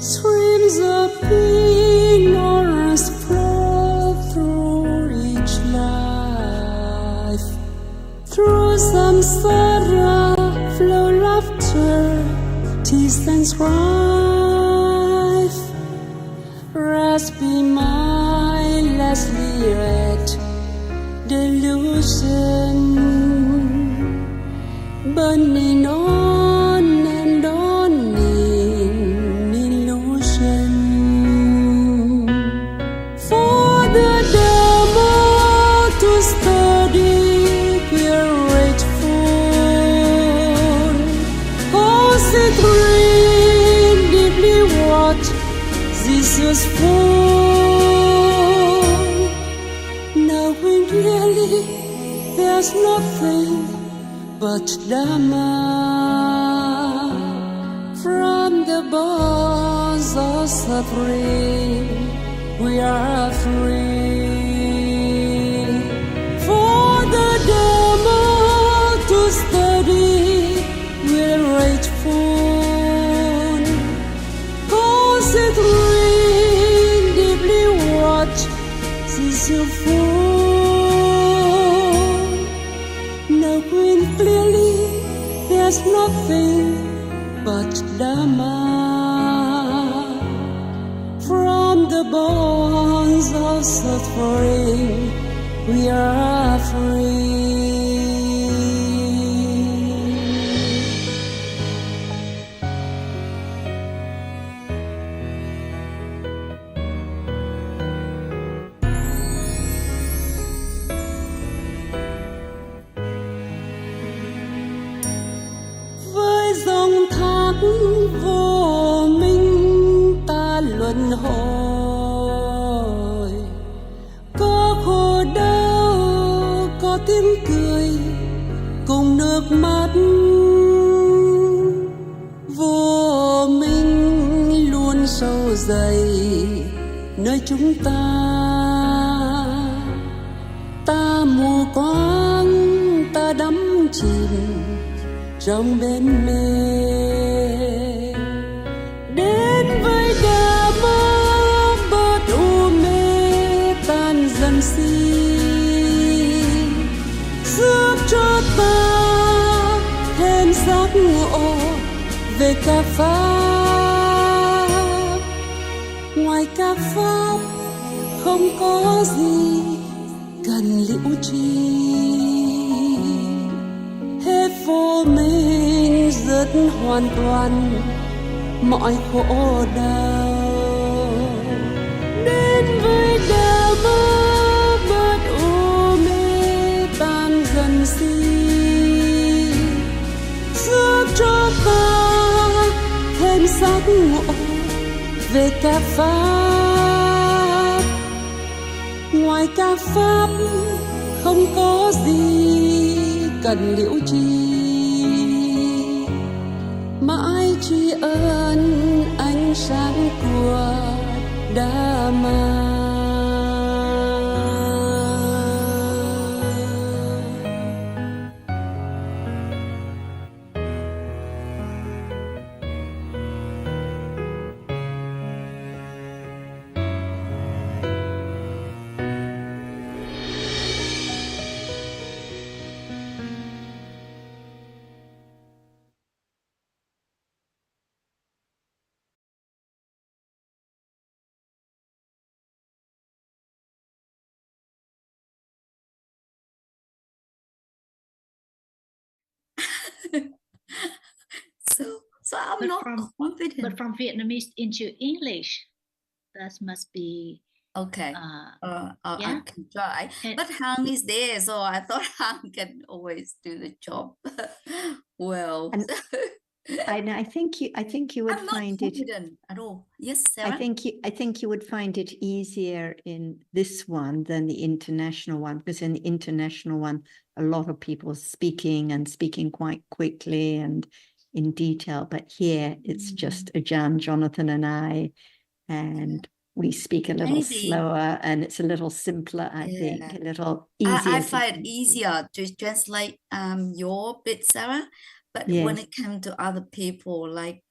Streams of ignorance flow through each life. Through samsara flow laughter, tears and strife. Rest be mindlessly red delusion, burning on and on in illusion. For the Dhamma to study, we're grateful. Concentrate deeply what Jesus for. Knowing clearly there's nothing but Dhamma. From the bonds of suffering, we are free. For the Dhamma to study, we're grateful. Concentrate deeply what Jesus for. Knowing clearly there's nothing but Dhamma. From the bonds of suffering, we are free. Với dòng thác vô minh ta luân hồi, có khổ đau có tiếng cười cùng nước mắt. Vô minh luôn sâu dày nơi chúng ta mù quáng, ta đắm chìm trong bên mê. Đến với Dhamma bớt u mê tan dần si, giúp cho ta thêm giác ngộ về cả pháp. Ngoài cả pháp không có gì cần liễu tri. Hết vô minh dứt hoàn toàn mọi khổ đau. Đến với Dhamma bớt u mê tan dần si, giúp cho ta thêm giác ngộ về cả pháp. Ngoài cả pháp không có gì cần liễu tri. Mãi tri ân ánh sáng của Dhamma. So I'm not confident. But from Vietnamese into English, that must be Okay. yeah. I can try. But Hang is there, so I thought Hang can always do the job well. And I think you would I'm find not it. confident at all. Yes, Sarah? I think you would find it easier in this one than the international one, because in the international one, a lot of people speaking quite quickly and in detail. But here it's just Ajahn, Jonathan, and I, and we speak a little slower, and it's a little simpler. I think a little easier. I find it easier to translate your bit, Sarah. But when it comes to other people, like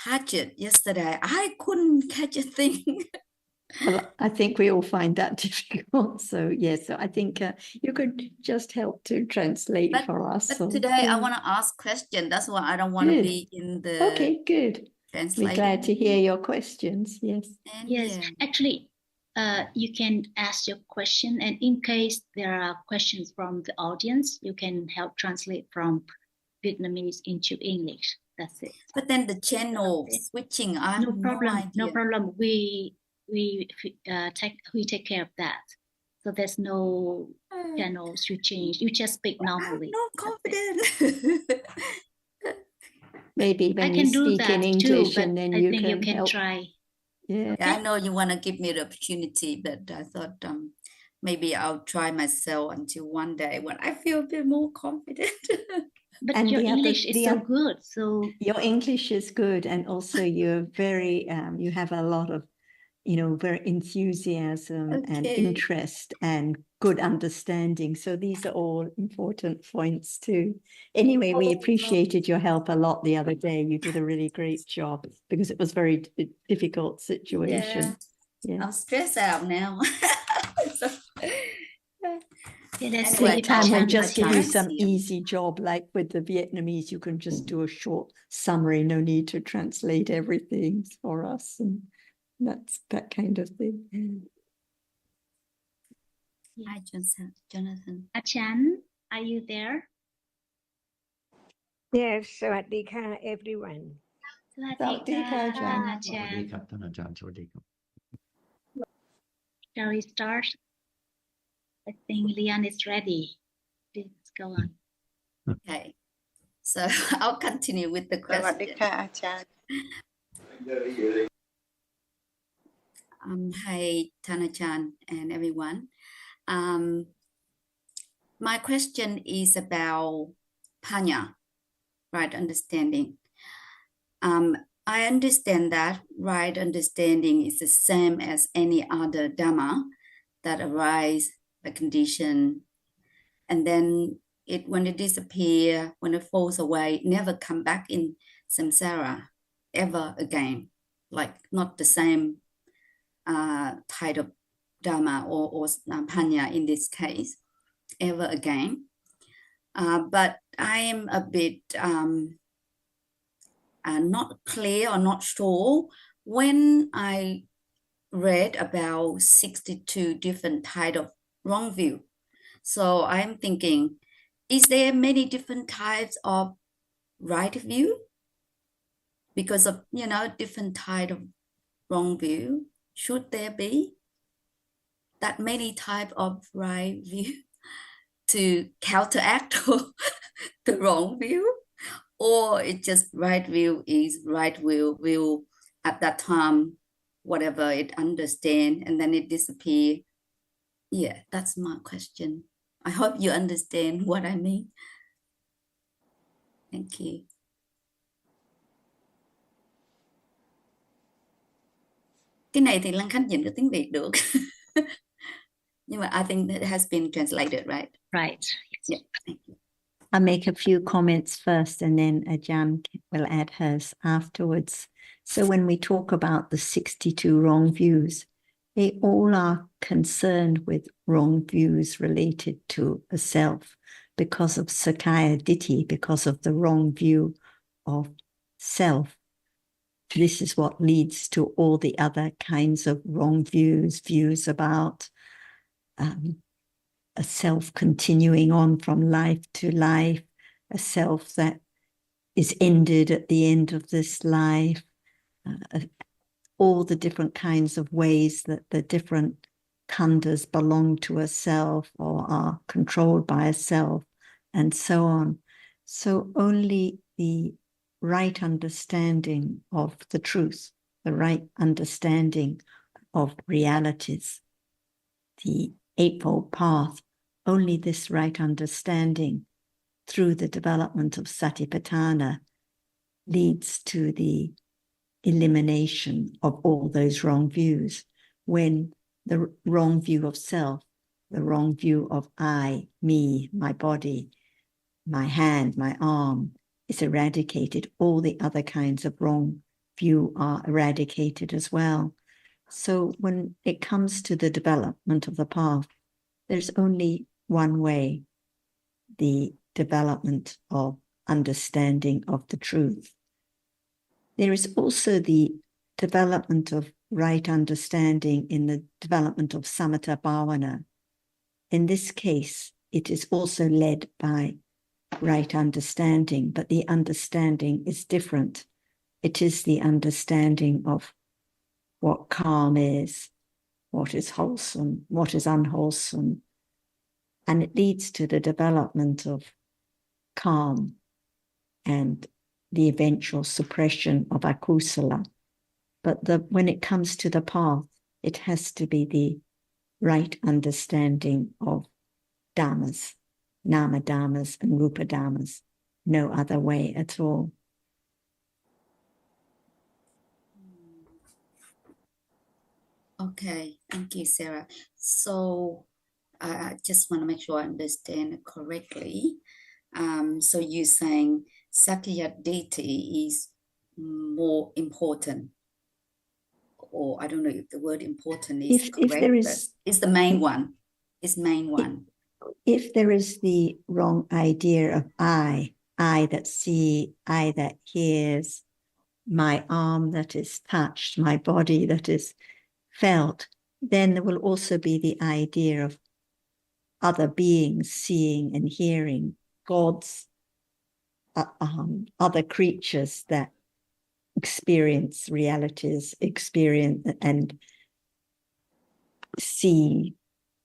hatchet yesterday. I couldn't catch a thing. Well, I think we all find that difficult. So yes, so I think you could just help to translate for us. But So, today yeah. I want to ask question. That's why I don't want to Good. be in the Okay, good. We're glad to hear your questions. Yes. And Yes, yeah. actually, you can ask your question, and in case there are questions from the audience, you can help translate from Vietnamese into English. That's it. But then the channel switching, I have No problem. idea. No problem. We take care of that. So there's no channel switching. You just speak normally. No confident. Maybe when I you can do speak that in English too, and but then I you think can you can help. try. Yeah. Yeah, I know you want to give me the opportunity, but I thought maybe I'll try myself until one day when I feel a bit more confident. But And your the other- English is the so oth- good. So Your English is good, and also you're very you have a lot of very enthusiasm and Okay. interest and good understanding. So these are all important points too. Anyway, we appreciated your help a lot the other day. You did a really great job because it was a very difficult situation. Yeah. I'm stressed out now. So, yeah, let's Anyway, see Next time we'll Chan just give you understands. some easy job, like with the Vietnamese, you can just do a short summary, no need to translate everything for us. And that's that kind of thing. Hi, Jonathan. Achan, are you there? Yes, สวัสดีค่ะ everyone. สวัสดีค่ะ Achan. อาจารย์ ท่านอาจารย์ สวัสดีครับ Shall we start? I think Lian is ready. Let's go on. Okay. So I'll continue with the สวัสดี question. ค่ะอาจารย์ Hi, Tanachan and everyone. My question is about Panya, right understanding. I understand that right understanding is the same as any other Dhamma that arise by condition, and then when it disappears, when it falls away, it never come back in samsara ever again, like not the same type of Dhamma or Panya in this case ever again. But I am a bit not clear or not sure when I read about 62 different types of wrong view. So I'm thinking, is there many different types of right view? Because of, different type of wrong view, should there be that many type of right view to counteract the wrong view? Or it just right view is right view at that time, whatever it understand, and then it disappear. Yeah, that's my question. I hope you understand what I mean. Thank you. Cái này thì Lan Khánh dịch được tiếng Việt được. Nhưng mà I think it has been translated, right? Right. Yeah, thank you. I'll make a few comments first and then Ajahn will add hers afterwards. So when we talk about the 62 wrong views, they all are concerned with wrong views related to a self because of Sakaya Ditti, because of the wrong view of self. This is what leads to all the other kinds of wrong views about a self continuing on from life to life, a self that is ended at the end of this life, all the different kinds of ways that the different khandhas belong to a self or are controlled by a self, and so on. So only the right understanding of the truth, the right understanding of realities, the Eightfold Path, only this right understanding through the development of Satipatthana leads to the elimination of all those wrong views. When the wrong view of self, the wrong view of I, me, my body, my hand, my arm is eradicated, all the other kinds of wrong view are eradicated as well. So when it comes to the development of the path, there's only one way, the development of understanding of the truth. There is also the development of right understanding in the development of samatha bhavana. In this case, it is also led by right understanding, but the understanding is different. It is the understanding of what calm is, what is wholesome, what is unwholesome, and it leads to the development of calm and the eventual suppression of akusala. But when it comes to the path, it has to be the right understanding of dhammas, nama dhammas and rupa dhammas, no other way at all. Okay, thank you, Sarah. So I just want to make sure I understand correctly. So you're saying Sakya Deity is more important, or I don't know if the word important is correct, If there but is, it's the main one. It's main one. if there is the wrong idea of I that see, I that hears, my arm that is touched, my body that is felt, then there will also be the idea of other beings seeing and hearing, gods, other creatures that experience realities, experience and see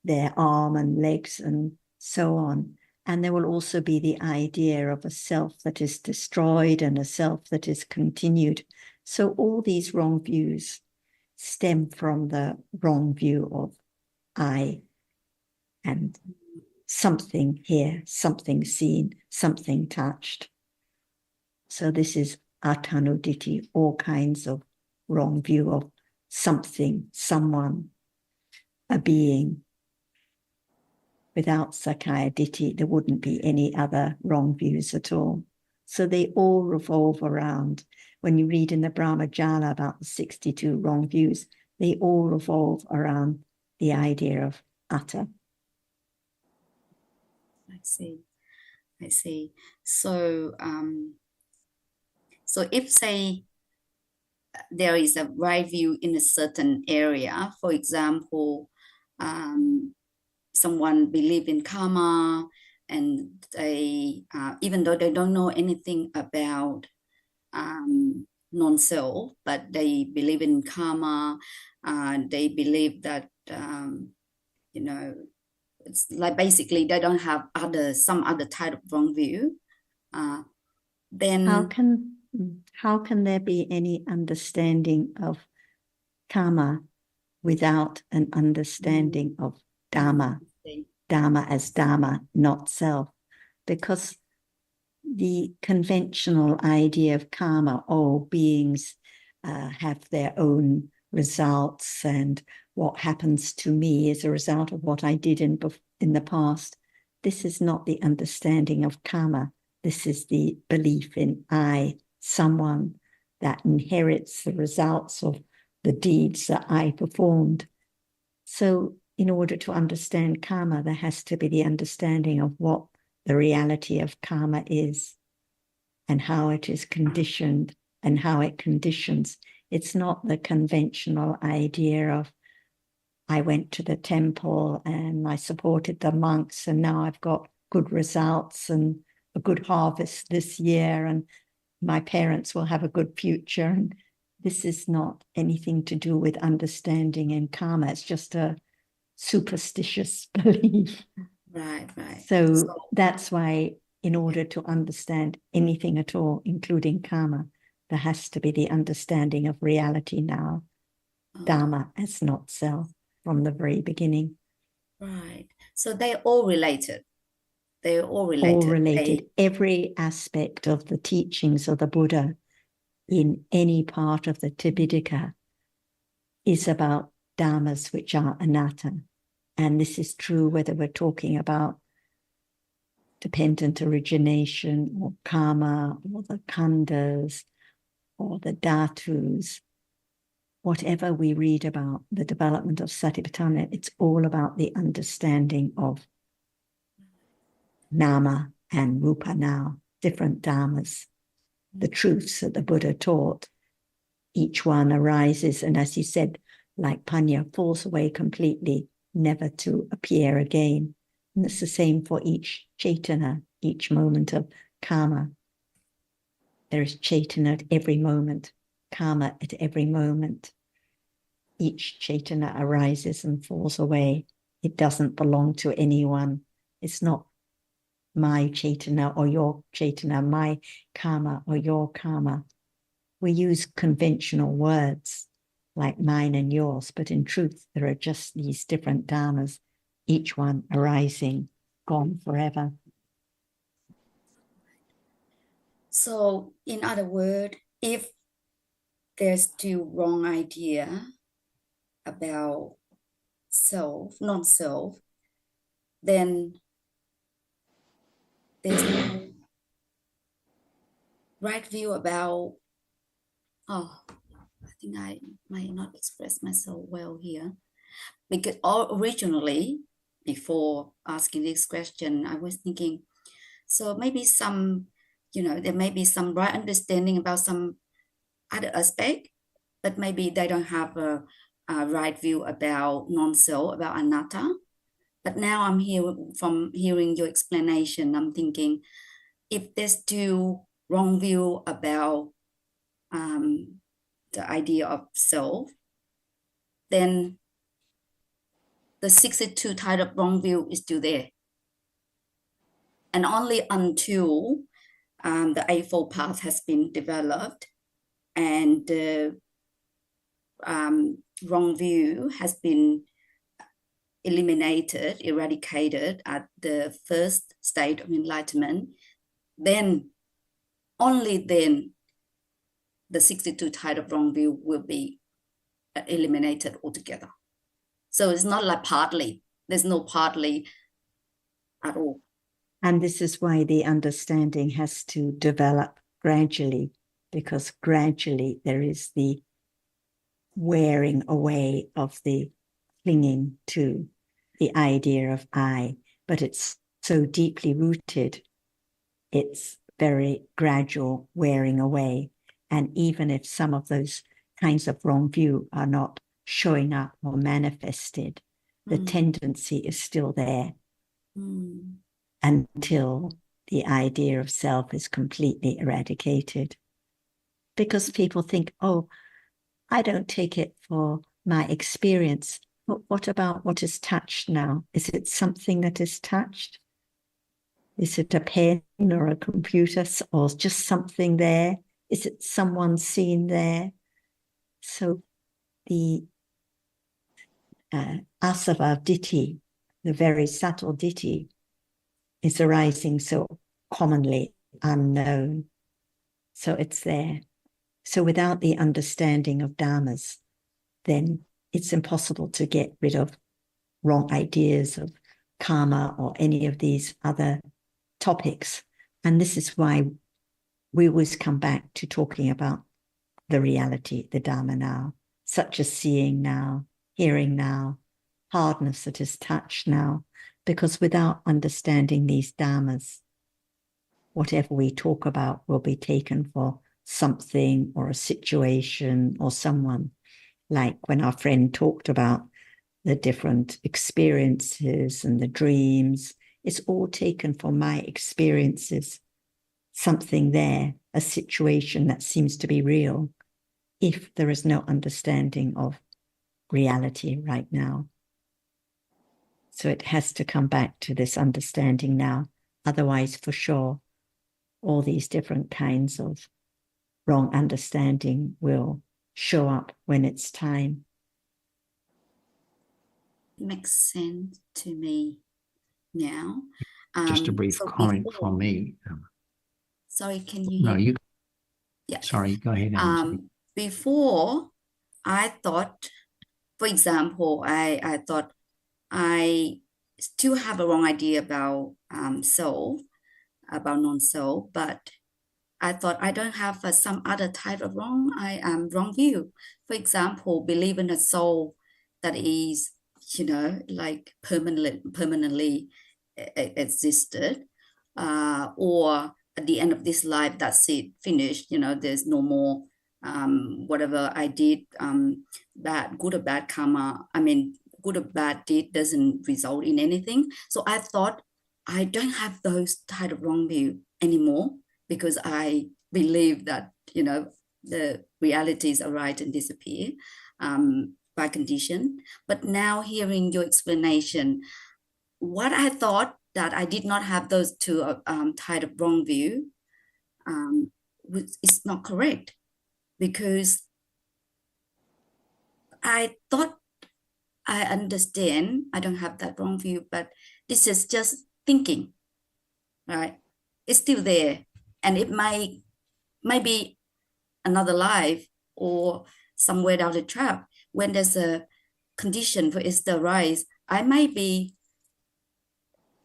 their arm and legs and so on. And there will also be the idea of a self that is destroyed and a self that is continued. So all these wrong views stem from the wrong view of I and something here, something seen, something touched. So this is atanuditi, all kinds of wrong view of something, someone, a being. Without Sakaya Ditti, there wouldn't be any other wrong views at all. So they all revolve around, when you read in the Brahmajala about the 62 wrong views, they all revolve around the idea of atta. I see. I see. So, so if say there is a right view in a certain area, for example, someone believe in karma, and they, even though they don't know anything about non-self, but they believe in karma, they believe that, you know, it's like basically they don't have some other type of wrong view, then how can there be any understanding of karma without an understanding of Dhamma? Dhamma as Dhamma, not self. Because the conventional idea of karma, beings have their own results, and what happens to me is a result of what I did in the past. This is not the understanding of karma. This is the belief in I, someone that inherits the results of the deeds that I performed. So in order to understand karma, there has to be the understanding of what the reality of karma is and how it is conditioned and how it conditions. It's not the conventional idea of I went to the temple and I supported the monks and now I've got good results and a good harvest this year and my parents will have a good future. And this is not anything to do with understanding in karma. It's just a superstitious belief. Right. So that's why in order to understand anything at all, including karma, there has to be the understanding of reality now, Dhamma as not self from the very beginning. Right. So they're all related. They're all related. All related. Every aspect of the teachings of the Buddha in any part of the Tipitaka is about dhammas which are anatta. And this is true whether we're talking about dependent origination or karma or the khandhas or the dhatus, whatever we read about the development of Satipatthana, it's all about the understanding of nama and rupa now, different dhammas, the truths that the Buddha taught. Each one arises, and as he said, like panya, falls away completely, never to appear again. And it's the same for each chaitana, each moment of karma. There is chaitana at every moment, karma at every moment. Each chaitana arises and falls away. It doesn't belong to anyone. It's not my chaitana or your chaitana, my karma or your karma. We use conventional words like mine and yours, but in truth, there are just these different dhammas, each one arising, gone forever. So, in other words, if there's still wrong idea about self, non-self, then there's no right view about, I think I might not express myself well here. Because originally, before asking this question, I was thinking, so maybe there may be some right understanding about some other aspect, but maybe they don't have a right view about non-self, about anatta. But now I'm here from hearing your explanation, I'm thinking, if there's still wrong view about the idea of self, then the 62 type of wrong view is still there. And only until the Eightfold Path has been developed and the wrong view has been eliminated, eradicated at the first state of enlightenment, then, only then, the 62 type of wrong view will be eliminated altogether. So it's not like partly, there's no partly at all. And this is why the understanding has to develop gradually, because gradually there is the wearing away of the clinging to the idea of I, but it's so deeply rooted, it's very gradual wearing away. And even if some of those kinds of wrong view are not showing up or manifested, the tendency is still there until the idea of self is completely eradicated. Because people think, oh, I don't take it for my experience. But what about what is touched now? Is it something that is touched? Is it a pen or a computer or just something there? Is it someone seen there? So the asava ditthi, the very subtle ditthi, is arising so commonly unknown. So it's there. So without the understanding of dhammas, then it's impossible to get rid of wrong ideas of karma or any of these other topics. And this is why we always come back to talking about the reality, the Dhamma now, such as seeing now, hearing now, hardness that is touched now, because without understanding these dhammas, whatever we talk about will be taken for something or a situation or someone. Like when our friend talked about the different experiences and the dreams, it's all taken for my experiences, something there, a situation that seems to be real, if there is no understanding of reality right now. So it has to come back to this understanding now. Otherwise, for sure, all these different kinds of wrong understanding will show up when it's time. Makes sense to me now. Just a brief comment from me. Sorry, can you hear? No, you. Yeah. Sorry, go ahead. Before, I thought, for example, I thought I still have a wrong idea about self, about non-self, but I thought I don't have some other type of wrong view. For example, believe in a soul that is, like permanently existed, or at the end of this life, that's it, finished. There's no more. Whatever I did, bad, good or bad karma. I mean, good or bad deed doesn't result in anything. So I thought I don't have those type of wrong view anymore, because I believe that, the realities arise and disappear by condition. But now hearing your explanation, what I thought that I did not have those two type of wrong view, is not correct, because I thought I understand I don't have that wrong view, but this is just thinking, right? It's still there, and it might be another life or somewhere down the track when there's a condition for it to rise. I might be,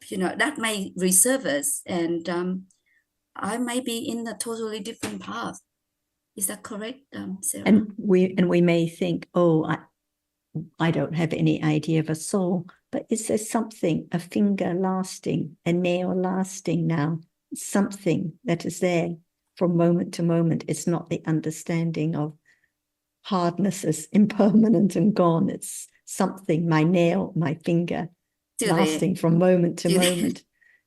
that may resurface, and I might be in a totally different path. Is that correct, Sarah? And we may think, oh, I don't have any idea of a soul, but is there something, a finger lasting, a nail lasting now, something that is there from moment to moment? It's not the understanding of hardness as impermanent and gone. It's something, my nail, my finger, Still lasting there. from moment to Still moment.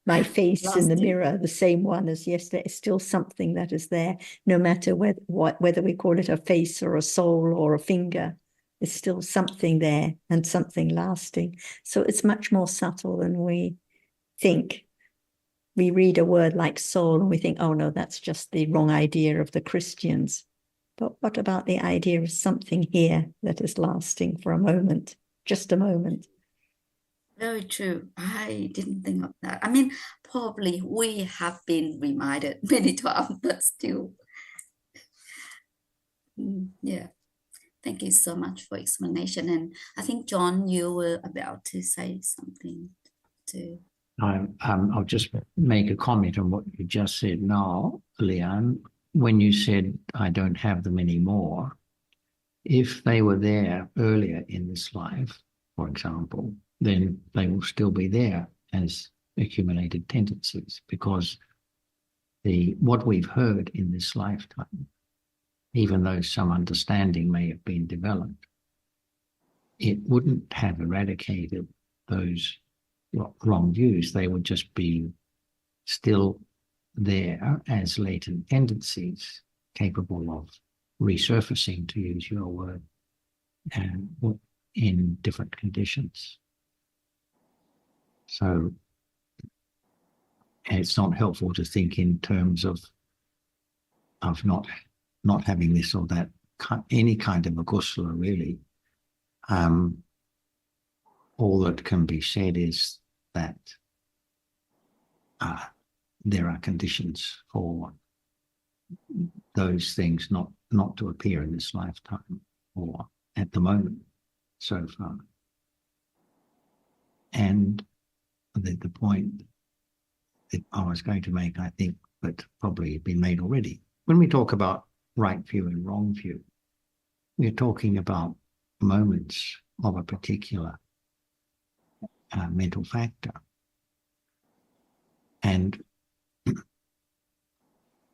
My face in the Lasting. mirror, the same one as yesterday, is still something that is there, no matter whether we call it a face or a soul or a finger. It's still something there and something lasting. So it's much more subtle than we think. We read a word like soul and we think, oh no, that's just the wrong idea of the Christians. But what about the idea of something here that is lasting for a moment, just a moment? Very true. I didn't think of that. I mean, probably we have been reminded many times, but still. Yeah. Thank you so much for explanation. And I think, John, you were about to say something too. I'll just make a comment on what you just said now, Leanne. When you said, I don't have them anymore, if they were there earlier in this life, for example, then they will still be there as accumulated tendencies, because what we've heard in this lifetime, even though some understanding may have been developed, it wouldn't have eradicated those wrong views. They would just be still there as latent tendencies capable of resurfacing, to use your word, and in different conditions. So it's not helpful to think in terms of not having this or that, any kind of a kusala, really. All that can be said is that there are conditions for those things not to appear in this lifetime or at the moment so far. And the point that I was going to make, I think, but probably been made already. When we talk about right view and wrong view, we're talking about moments of a particular mental factor. And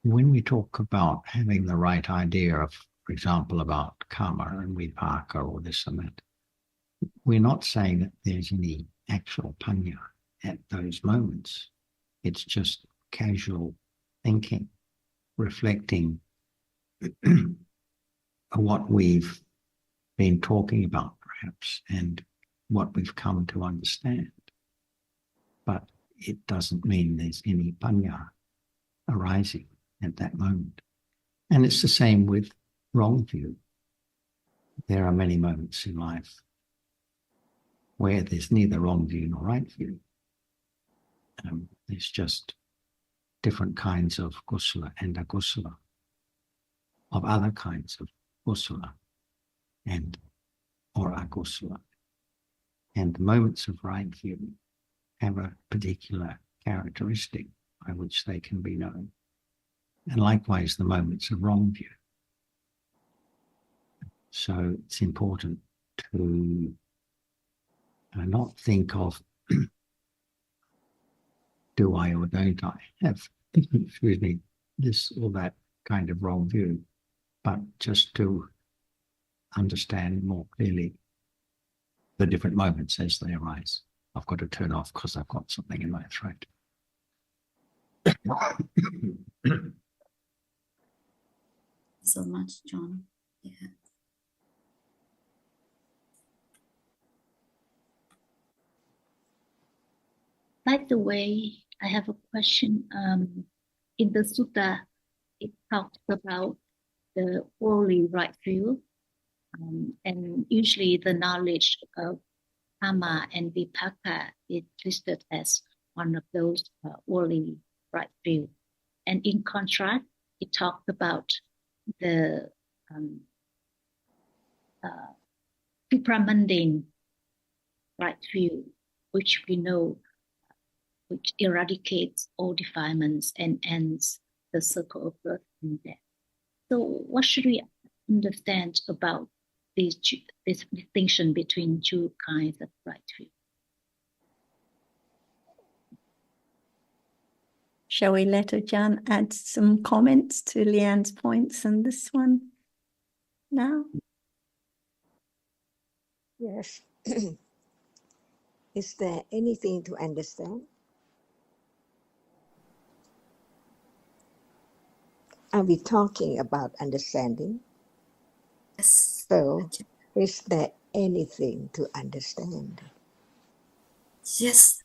when we talk about having the right idea of, for example, about karma and vipaka or this and that, we're not saying that there's any actual panya at those moments. It's just casual thinking, reflecting what we've been talking about, perhaps, and what we've come to understand. But it doesn't mean there's any panya arising at that moment. And it's the same with wrong view. There are many moments in life where there's neither wrong view nor right view. There's just different kinds of kusala and akusala, of other kinds of kusala and or akusala. And the moments of right view have a particular characteristic by which they can be known. And likewise, the moments of wrong view. So it's important to not think of do I or don't I have, excuse me, this or that kind of wrong view, but just to understand more clearly the different moments as they arise. I've got to turn off because I've got something in my throat. So much, John. Yeah. By the way, I have a question. In the sutta, it talks about the worldly right view, and usually the knowledge of Dhamma and Vipaka is listed as one of those worldly right view. And in contrast, it talked about the supramundane right view, which we know, which eradicates all defilements and ends the circle of birth and death. So what should we understand about this distinction between two kinds of right view? Shall we let Ajahn add some comments to Leanne's points on this one now? Yes. Is there anything to understand? Are we talking about understanding? Yes. So, is there anything to understand? Yes.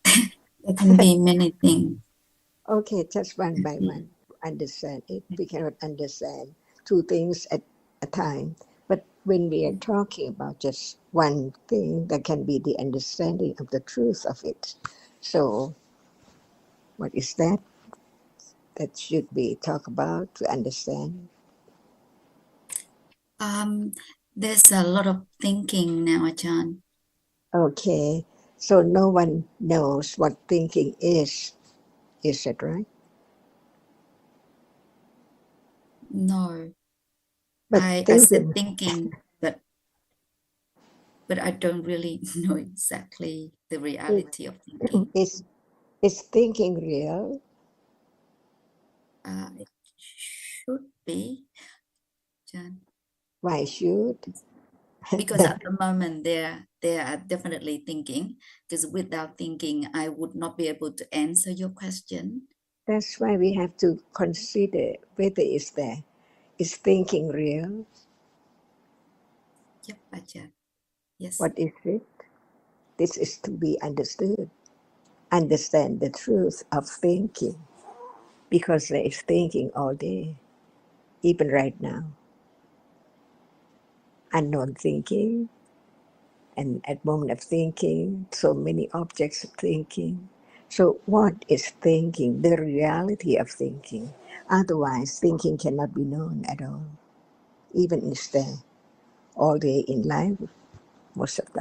There can be many things. Okay, just one by one. Understand it. We cannot understand two things at a time. But when we are talking about just one thing, that can be the understanding of the truth of it. So, what is that? That should be talked about to understand. There's a lot of thinking now, Ajahn. Okay, so no one knows what thinking is. Is that right? No. But I said thinking, but I don't really know exactly the reality of thinking. Is thinking real? It should be, John. Why should? Because at the moment they are definitely thinking. Because without thinking, I would not be able to answer your question. That's why we have to consider whether is thinking real? Yep, Ajahn. Yes. What is it? This is to be understood. Understand the truth of thinking. Because there is thinking all day, even right now. Unknown thinking, and at moment of thinking, so many objects of thinking. So what is thinking? The reality of thinking. Otherwise, thinking cannot be known at all. Even if there all day in life, most of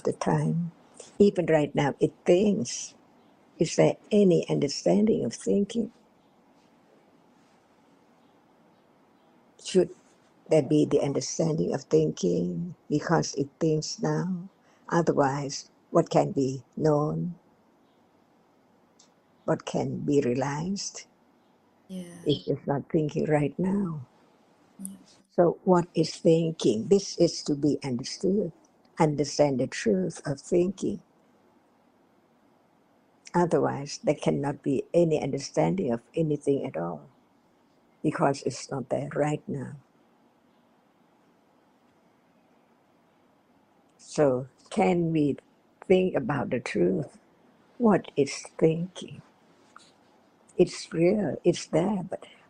the time. Even right now, it thinks. Is there any understanding of thinking? Should there be the understanding of thinking because it thinks now? Otherwise, what can be known? What can be realized? Yeah. It is not thinking right now. Yeah. So what is thinking? This is to be understood. Understand the truth of thinking. Otherwise, there cannot be any understanding of anything at all because it's not there right now. So can we think about the truth? What is thinking? It's real, it's there,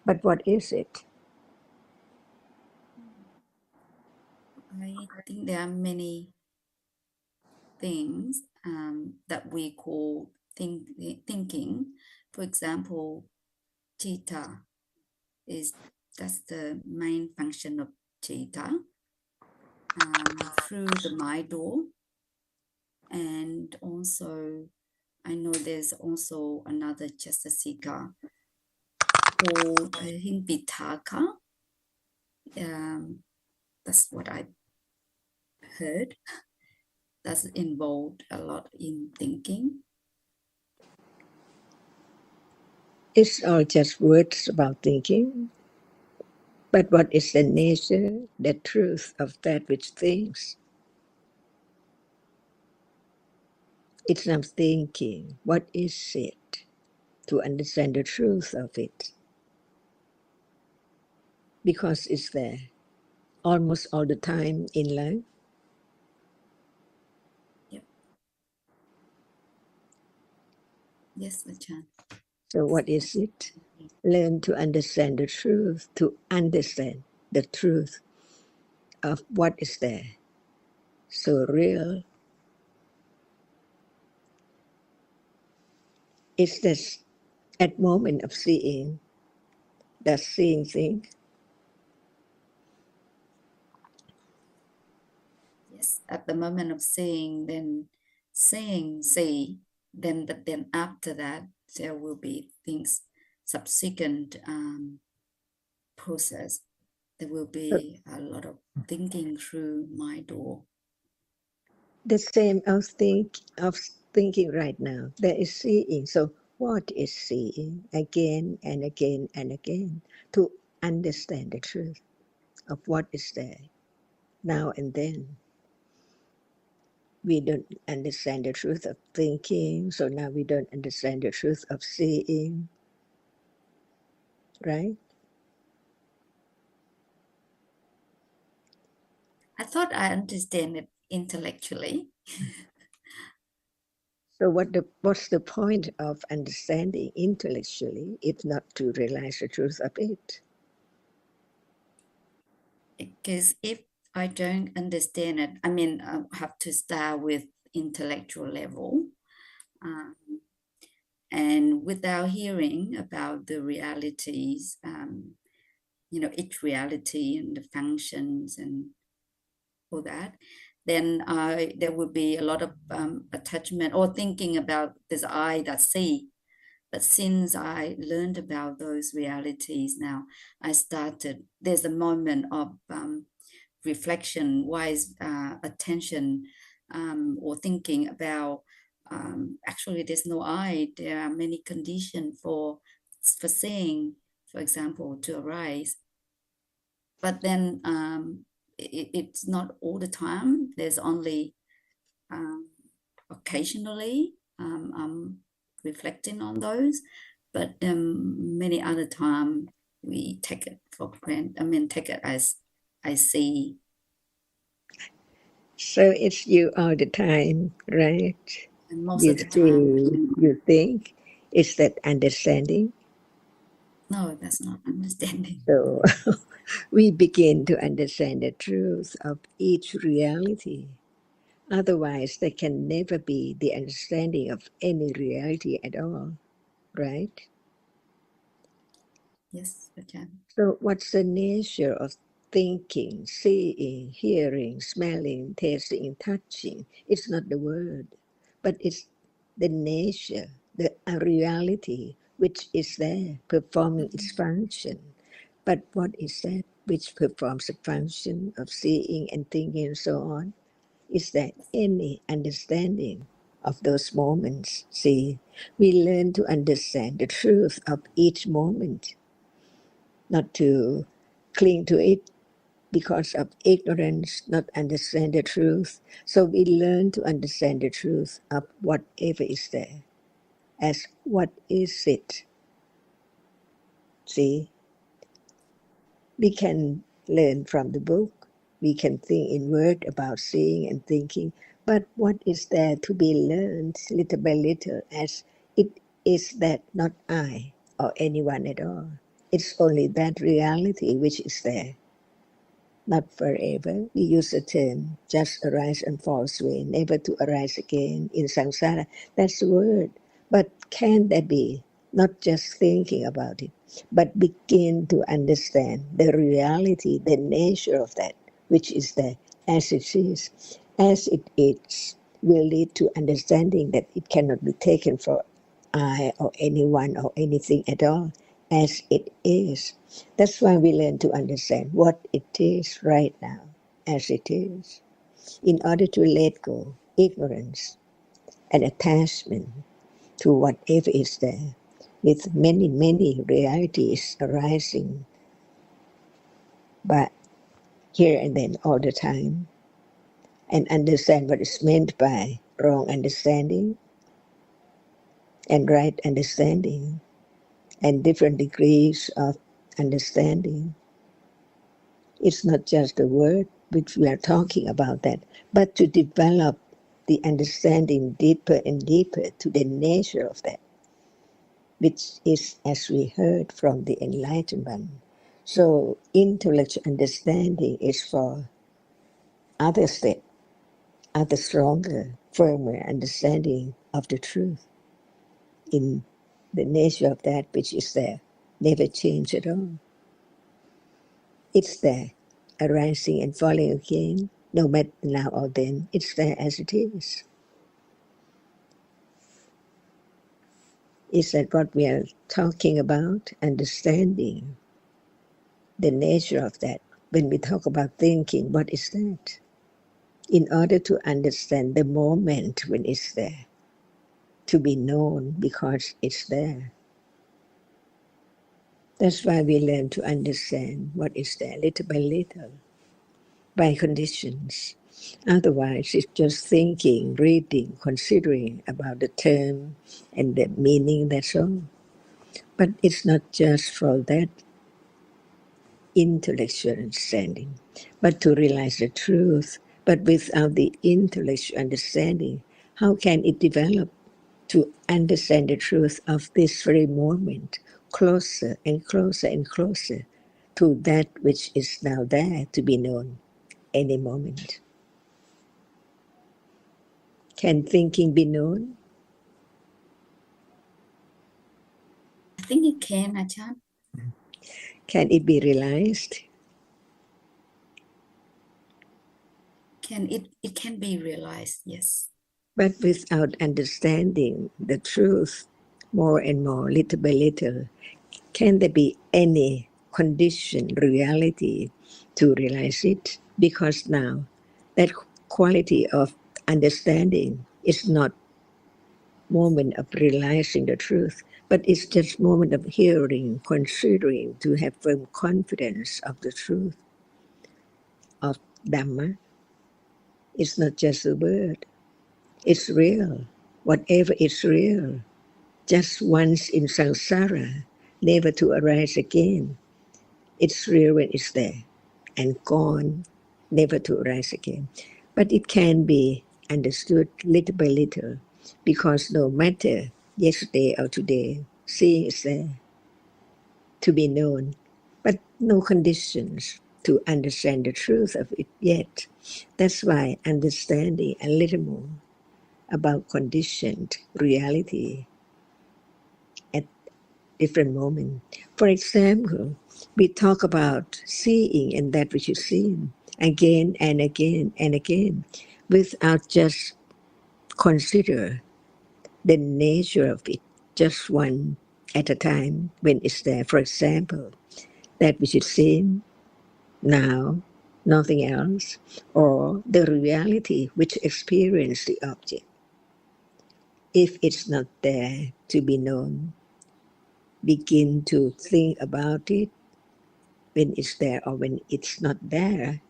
but what is it? I think there are many things that we call thinking. For example, theta that's the main function of theta through the mind door. And also, I know there's also another Chastasika called Hinpitaka. That's what I heard. That's involved a lot in thinking. It's all just words about thinking. But what is the nature, the truth of that which thinks? It's not thinking. What is it? To understand the truth of it. Because it's there almost all the time in life. Yep. Yes, Ajahn. So what is it? Learn to understand the truth, to understand the truth of what is there. So real. It's this at moment of seeing, does seeing thing? Yes, at the moment of seeing, then saying, see, then after that, there will be things, subsequent process. There will be a lot of thinking through my door. The same of thinking right now. There is seeing. So what is seeing? Again and again and again. To understand the truth of what is there. Now and then. We don't understand the truth of thinking, so now we don't understand the truth of seeing. Right? I thought I understand it intellectually. So what's the point of understanding intellectually if not to realize the truth of it? Because if I don't understand it, I mean, I have to start with intellectual level. And without hearing about the realities, each reality and the functions and all that, then there will be a lot of attachment or thinking about this I that see. But since I learned about those realities now, there's a moment of reflection, wise attention, or thinking about, actually there's no I, there are many conditions for seeing, for example, to arise. But then it's not all the time. There's only occasionally I'm reflecting on those, but many other time we take it for granted. I mean, take it as I see. So it's you all the time, right? And most You of the see, time, you think. It's that understanding. no, that's not understanding. So we begin to understand the truth of each reality. Otherwise, there can never be the understanding of any reality at all, right? Yes, Ajahn. So what's the nature of thinking, seeing, hearing, smelling, tasting, touching? It's not the word, but it's the nature, the reality which is there performing its function. But what is that which performs the function of seeing and thinking and so on? Is there any understanding of those moments? See, we learn to understand the truth of each moment, not to cling to it because of ignorance, not understand the truth. So we learn to understand the truth of whatever is there as what is it. See, we can learn from the book. We can think in word about seeing and thinking, but what is there to be learned little by little as it is that not I or anyone at all. It's only that reality which is there. Not forever. We use the term just arise and falls away, never to arise again in samsara. That's the word. But can that be? Not just thinking about it, but begin to understand the reality, the nature of that, which is there as it is. As it is, will lead to understanding that it cannot be taken for I or anyone or anything at all. as it is. That's why we learn to understand what it is right now, as it is, in order to let go ignorance and attachment to whatever is there, with many, many realities arising, but here and then all the time, and understand what is meant by wrong understanding and right understanding, and different degrees of understanding. It's not just the word which we are talking about that, but to develop the understanding deeper and deeper to the nature of that, which is, as we heard from the enlightenment. So intellectual understanding is for other step, other stronger, firmer understanding of the truth in the nature of that which is there, never change at all. It's there, arising and falling again, no matter now or then, it's there as it is. Is that what we are talking about? Understanding the nature of that. When we talk about thinking, what is that? In order to understand the moment when it's there, to be known because it's there. That's why we learn to understand what is there little by little, by conditions. Otherwise, it's just thinking, reading, considering about the term and the meaning, that's all. But it's not just for that intellectual understanding, but to realize the truth. But without the intellectual understanding, how can it develop to understand the truth of this very moment, closer and closer and closer to that which is now there to be known any moment? Can thinking be known? I think it can, Ajahn. Can it be realized? It can be realized, yes. But without understanding the truth more and more, little by little, can there be any condition, reality to realize it? Because now that quality of understanding is not moment of realizing the truth, but it's just moment of hearing, considering, to have firm confidence of the truth of Dhamma. It's not just a word. It's real. Whatever is real, just once in samsara, never to arise again. It's real when it's there and gone, never to arise again. But it can be understood little by little, because no matter yesterday or today, seeing is there to be known, but no conditions to understand the truth of it yet. That's why understanding a little more about conditioned reality at different moments. For example, we talk about seeing and that which is seen again and again and again, without just consider the nature of it, just one at a time when it's there. For example, that which is seen now, nothing else, or the reality which experience the object. If it's not there to be known, begin to think about it when it's there or when it's not there,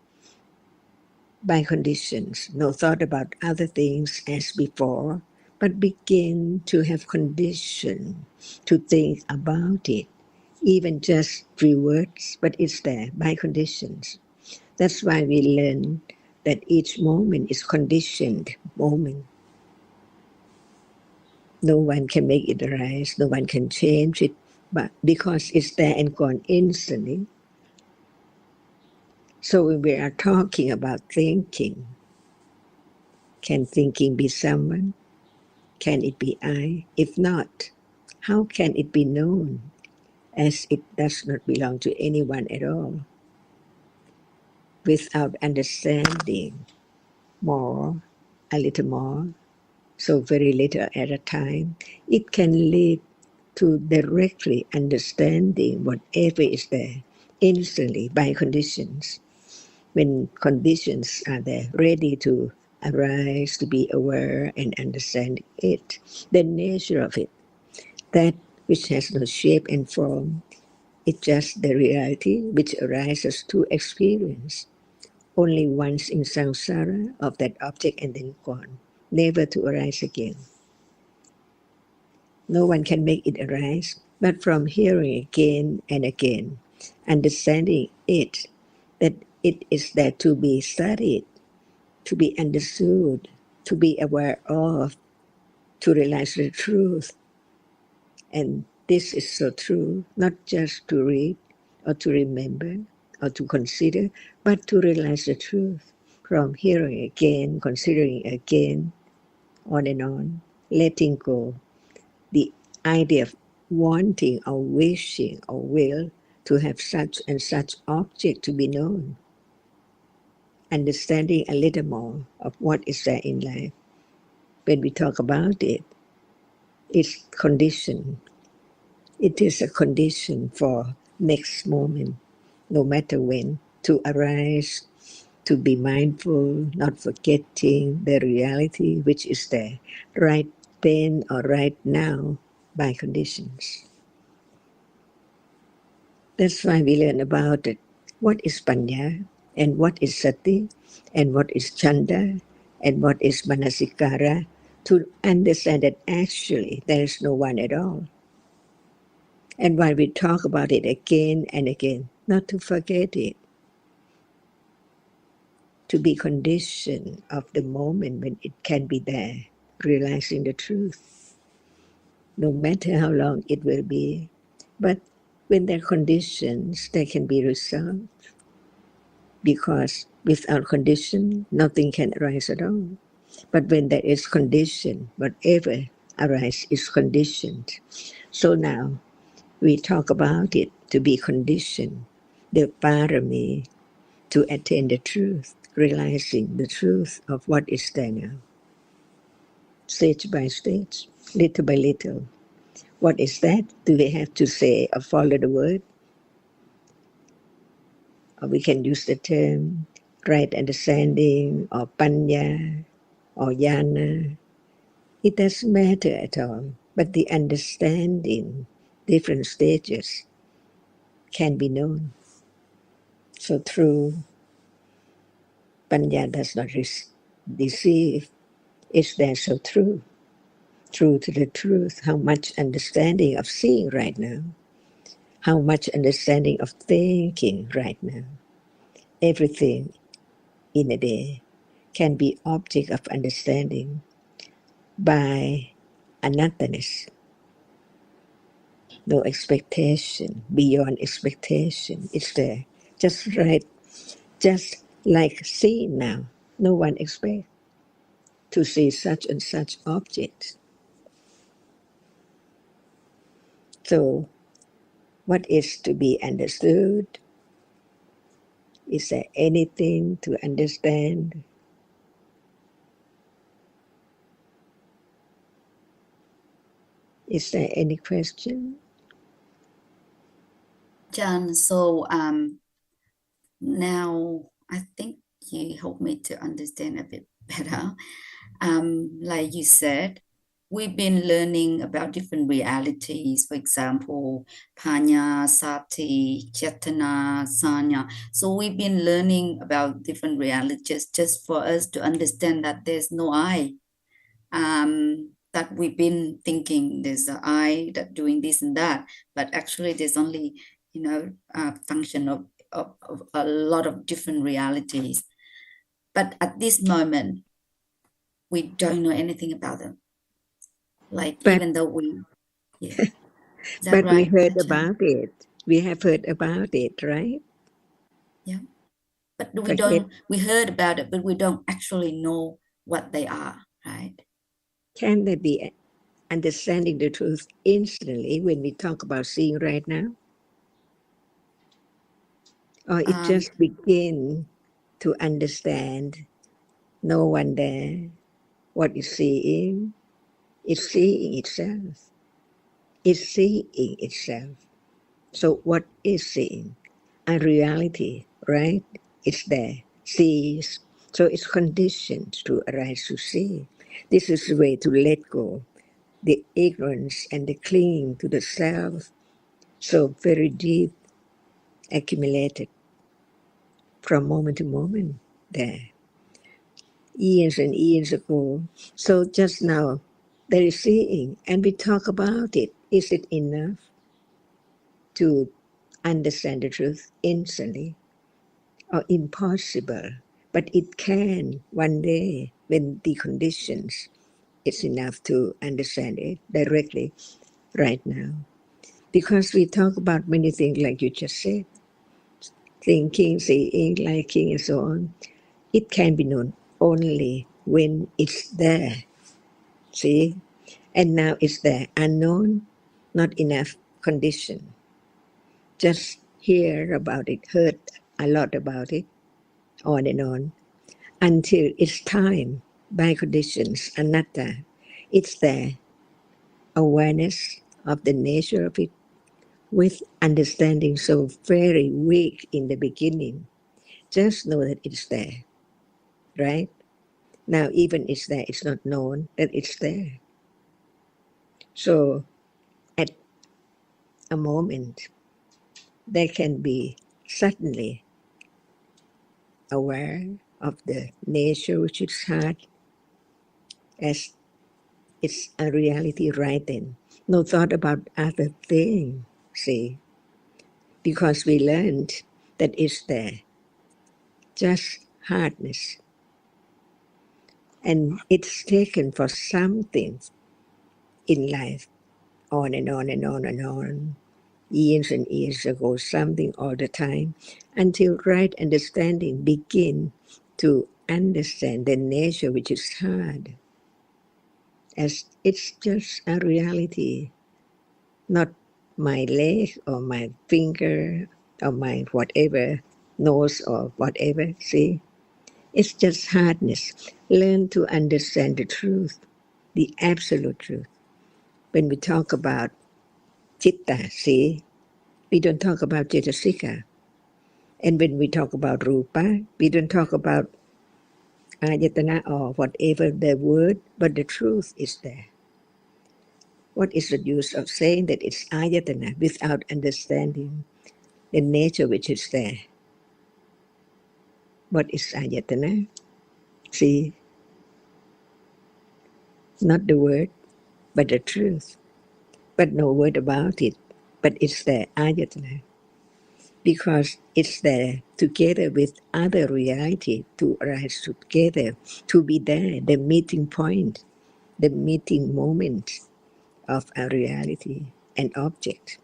by conditions. No thought about other things as before, but begin to have condition to think about it, even just 3 words, but it's there by conditions. That's why we learn that each moment is conditioned moment. No one can make it arise, no one can change it, but because it's there and gone instantly. So when we are talking about thinking, can thinking be someone? Can it be I? If not, how can it be known, as it does not belong to anyone at all? Without understanding more, a little more, so very little at a time, it can lead to directly understanding whatever is there instantly by conditions. When conditions are there, ready to arise, to be aware and understand it, the nature of it, that which has no shape and form, it's just the reality which arises to experience. Only once in samsara of that object and then gone, never to arise again. No one can make it arise, but from hearing again and again, understanding it, that it is there to be studied, to be understood, to be aware of, to realize the truth. And this is so true, not just to read or to remember or to consider, but to realize the truth from hearing again, considering again, on, letting go. The idea of wanting or wishing or will to have such and such object to be known, understanding a little more of what is there in life. When we talk about it, it's conditioned. It is a condition for next moment, no matter when, to arise, to be mindful, not forgetting the reality which is there, right then or right now by conditions. That's why we learn about it. What is panya, and what is sati, and what is chanda, and what is manasikara, to understand that actually there is no one at all. And why we talk about it again and again, not to forget it, to be conditioned of the moment when it can be there, realizing the truth, no matter how long it will be. But when there are conditions, there can be resolved, because without condition, nothing can arise at all. But when there is condition, whatever arises is conditioned. So now we talk about it to be conditioned, the parami, to attain the truth, realizing the truth of what is there now. Stage by stage, little by little. What is that? Do we have to say or follow the word? Or we can use the term right understanding or panya or jnana. It doesn't matter at all. But the understanding, different stages, can be known. So through panya does not deceive. Is there so true? True to the truth, how much understanding of seeing right now, how much understanding of thinking right now. Everything in a day can be object of understanding by anattanis. No expectation, beyond expectation. It's there, just right, just like seeing now. No one expects to see such and such objects. So what is to be understood? Is there anything to understand? Is there any question? John, so now I think you helped me to understand a bit better. Like you said, we've been learning about different realities, for example, Panya, Sati, Chetana, Sanya. So we've been learning about different realities just for us to understand that there's no I. That we've been thinking there's an I that doing this and that, but actually there's only, a function of a lot of different realities. But at this moment, we don't know anything about them. Like, But, even though yeah. Is that but we right, heard Ajahn? about it. We have heard about it, right? Yeah. But we heard about it, but we don't actually know what they are, right? Can there be understanding the truth instantly when we talk about seeing right now? Or it just begin to understand no one there, what is seeing, it's seeing itself. is seeing itself. So what is seeing? A reality, right? It's there. Sees. So it's conditioned to arise to see. This is the way to let go the ignorance and the clinging to the self, so very deep, accumulated from moment to moment there, years and years ago. So just now, there is seeing, and we talk about it. Is it enough to understand the truth instantly or impossible? But it can one day when the conditions is enough to understand it directly right now. Because we talk about many things like you just said, thinking, seeing, liking, and so on. It can be known only when it's there. See? And now it's there. Unknown, not enough condition. Just hear about it, heard a lot about it, on and on, until it's time by conditions, anatta. It's there. Awareness of the nature of it with understanding so very weak in the beginning. Just know that it's there, right? Now, even it's there, it's not known that it's there. So, at a moment, there can be suddenly aware of the nature which is hard as it's a reality right then. No thought about other thing, see, because we learned that it's there, just hardness. And it's taken for something in life, on and on and on and on, years and years ago, something all the time, until right understanding begin to understand the nature which is hard, as it's just a reality, not my leg or my finger or my whatever, nose or whatever, see? It's just hardness. Learn to understand the truth, the absolute truth. When we talk about citta, see, we don't talk about cetasika. And when we talk about rupa, we don't talk about ayatana or whatever the word, but the truth is there. What is the use of saying that it's ayatana without understanding the nature which is there? What is ayatana? See, not the word, but the truth. But no word about it. But it's there, ayatana. Because it's there together with other reality to arise together, to be there, the meeting point, the meeting moment of a reality and object.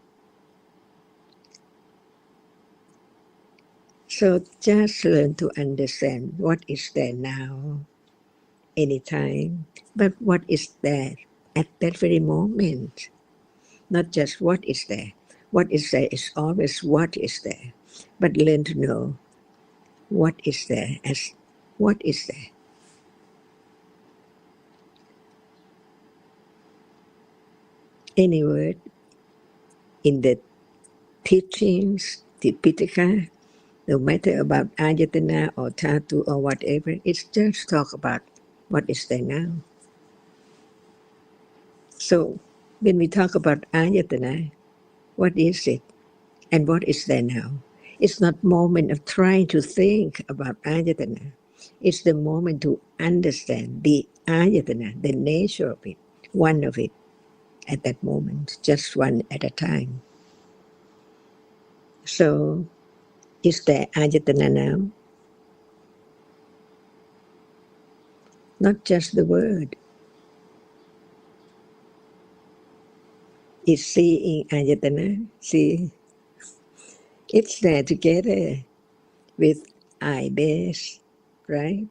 So just learn to understand what is there now, anytime, but what is there at that very moment, not just what is there. What is there is always what is there, but learn to know what is there as what is there. Any word in the teachings, Tipitaka, no matter about Ayatana or Tatu or whatever, it's just talk about what is there now. So when we talk about Ayatana, what is it and what is there now? It's not moment of trying to think about Ayatana. It's the moment to understand the Ayatana, the nature of it, one of it at that moment, just one at a time. So is there Ayatana now? Not just the word. Is seeing Ayatana? See, it's there together with eye base, right?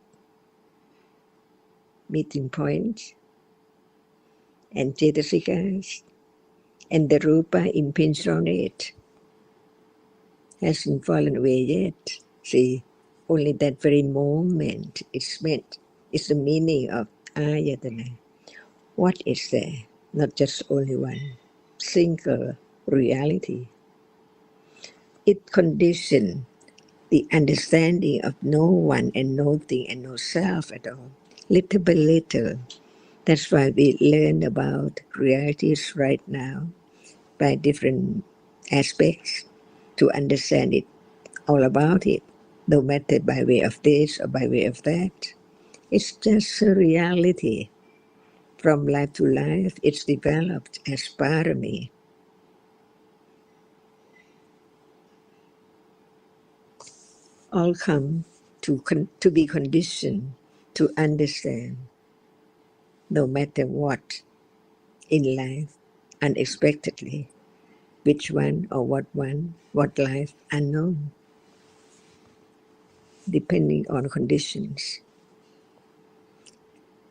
Meeting points and cetasikas, and the rupa impinged on it hasn't fallen away yet. See, only that very moment is meant. It's the meaning of Ayatana. What is there? Not just only one. single reality. It conditions the understanding of no one and no thing and no self at all, little by little. That's why we learn about realities right now by different aspects to understand it, all about it, no matter by way of this or by way of that. It's just a reality. From life to life, it's developed as parami. All come to be conditioned to understand, no matter what in life, unexpectedly, which one or what life unknown, depending on conditions.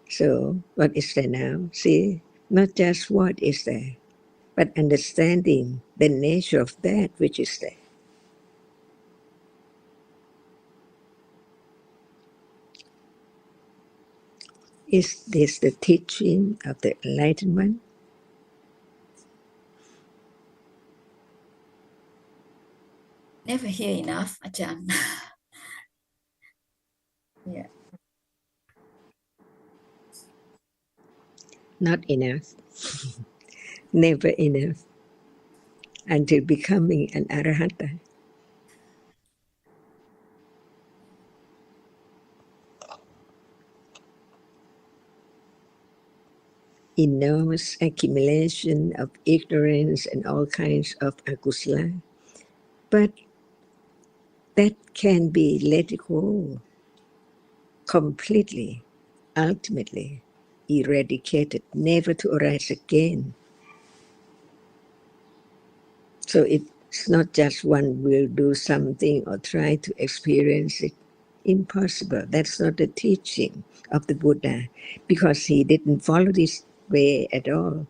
So, what is there now? See, not just what is there, but understanding the nature of that which is there. Is this the teaching of the enlightenment? Never hear enough, Ajahn. Yeah. Not enough, never enough, until becoming an arahata. Enormous accumulation of ignorance and all kinds of akusala. But that can be let go completely, ultimately, eradicated, never to arise again. So it's not just one will do something or try to experience it. Impossible. That's not the teaching of the Buddha, because he didn't follow this way at all.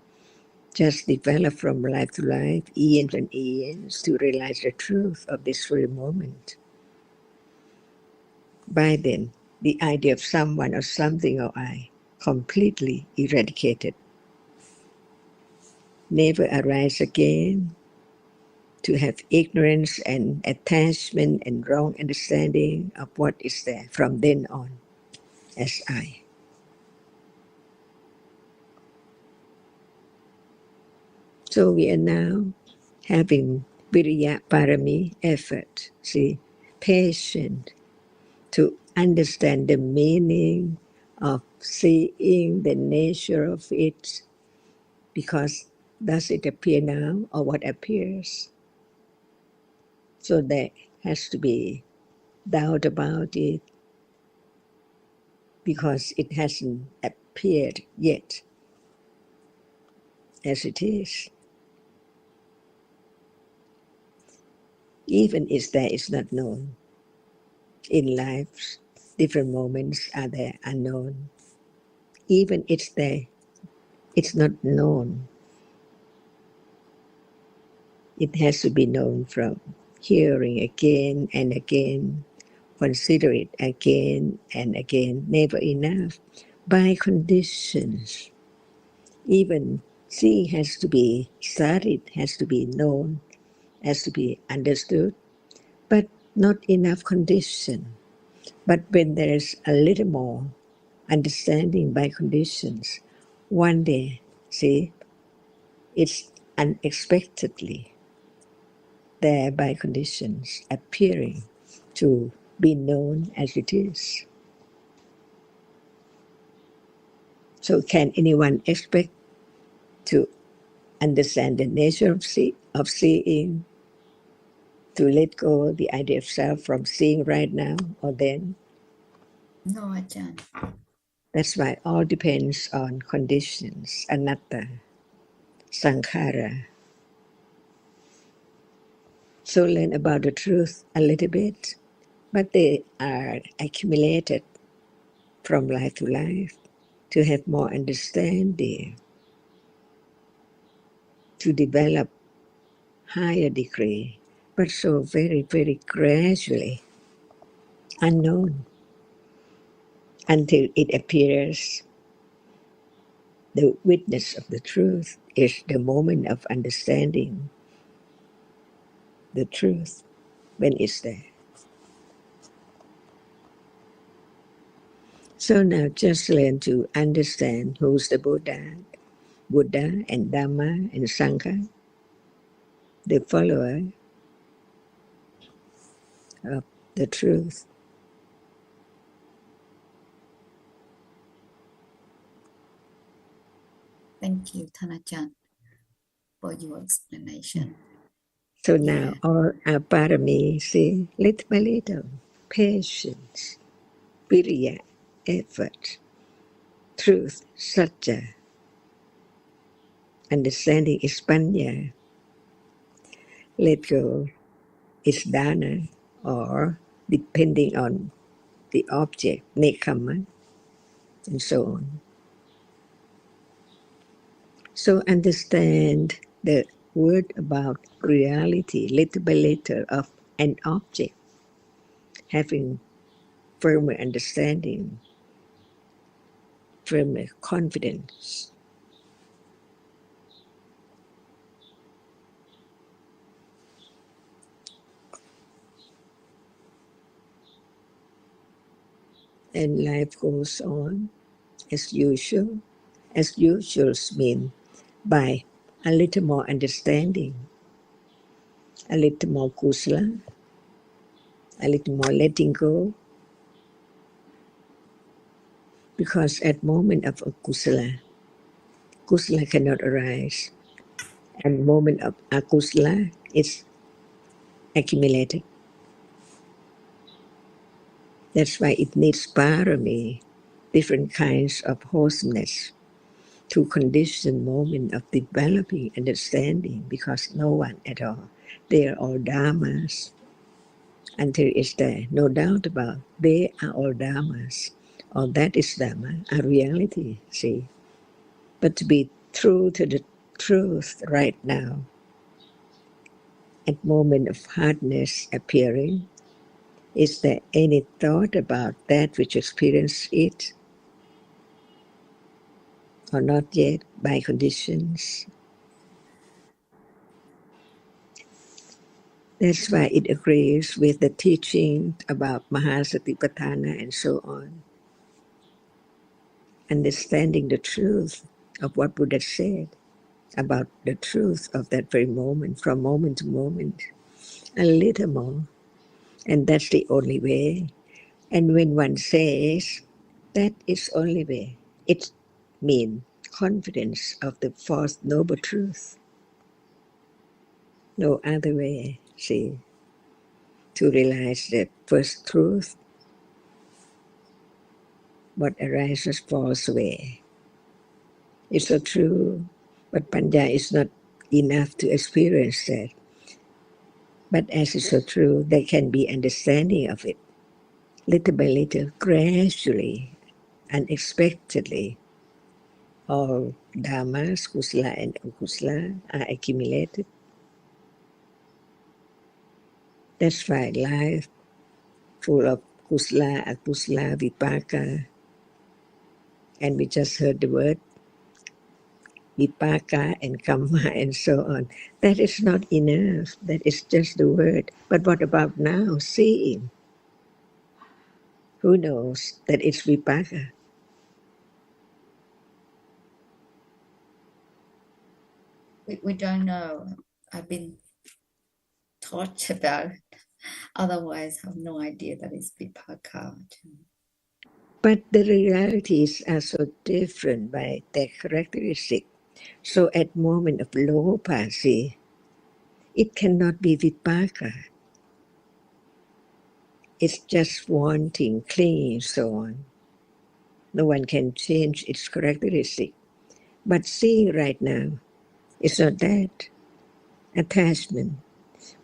Just develop from life to life, eons and eons, to realize the truth of this very moment. By then, the idea of someone or something or I completely eradicated. Never arise again to have ignorance and attachment and wrong understanding of what is there from then on as I. So we are now having Viriya Parami effort, see, patient to understand the meaning of seeing the nature of it, because does it appear now or what appears? So there has to be doubt about it because it hasn't appeared yet as it is. Even if there is not known. In life, different moments are there unknown. Even if there, it's not known. It has to be known from hearing again and again, consider it again and again, never enough, by conditions. Even seeing has to be studied, has to be known, has to be understood, but not enough condition. But when there's a little more understanding by conditions, one day, see, it's unexpectedly there by conditions appearing to be known as it is. So can anyone expect to understand the nature of seeing, to let go the idea of self from seeing right now or then? No, Ajahn. That's why all depends on conditions, anatta, sankhara. So learn about the truth a little bit, but they are accumulated from life to life to have more understanding, to develop higher degree, but so very, very gradually, unknown, until it appears, the witness of the truth is the moment of understanding the truth when it's there. So now just learn to understand who's the Buddha and Dhamma and Sangha, the follower of the truth. Thank you, Thanachan, for your explanation. So now all our parami, see, little by little, patience, viriya, effort, truth, satya, understanding is panya, let go is dana, or depending on the object, nekama, and so on. So understand the word about reality little by little of an object, having firmer understanding, firmer confidence. And life goes on as usual. As usual means by a little more understanding, a little more kusala, a little more letting go. Because at moment of kusala cannot arise. And moment of akusala is accumulated. That's why it needs parami, different kinds of wholesomeness, to condition moment of developing understanding, because no one at all. They are all dhammas. Until it's there, no doubt about they are all dhammas. All that is dhamma, a reality, see. But to be true to the truth right now, at moment of hardness appearing, is there any thought about that which experience it, or not yet by conditions? That's why it agrees with the teaching about Mahasatipatthana and so on. Understanding the truth of what Buddha said about the truth of that very moment, from moment to moment, a little more. And that's the only way. And when one says that is only way, it means confidence of the fourth noble truth. No other way, see, to realize the first truth, what arises falls away. It's so true, but Panya is not enough to experience that. But as it's so true, there can be understanding of it, little by little, gradually, unexpectedly. All dhammas, kusala and akusala, are accumulated. That's why life full of kusala, akusala, vipaka, and we just heard the word vipaka and kamma and so on. That is not enough. That is just the word. But what about now? Seeing. Who knows that it's vipaka? We don't know. I've been taught about it. Otherwise, I have no idea that it's vipaka. But the realities are so different by their characteristic. So at moment of lopa, see, it cannot be vipaka. It's just wanting, clinging, so on. No one can change its characteristic. But seeing right now, it's not that attachment,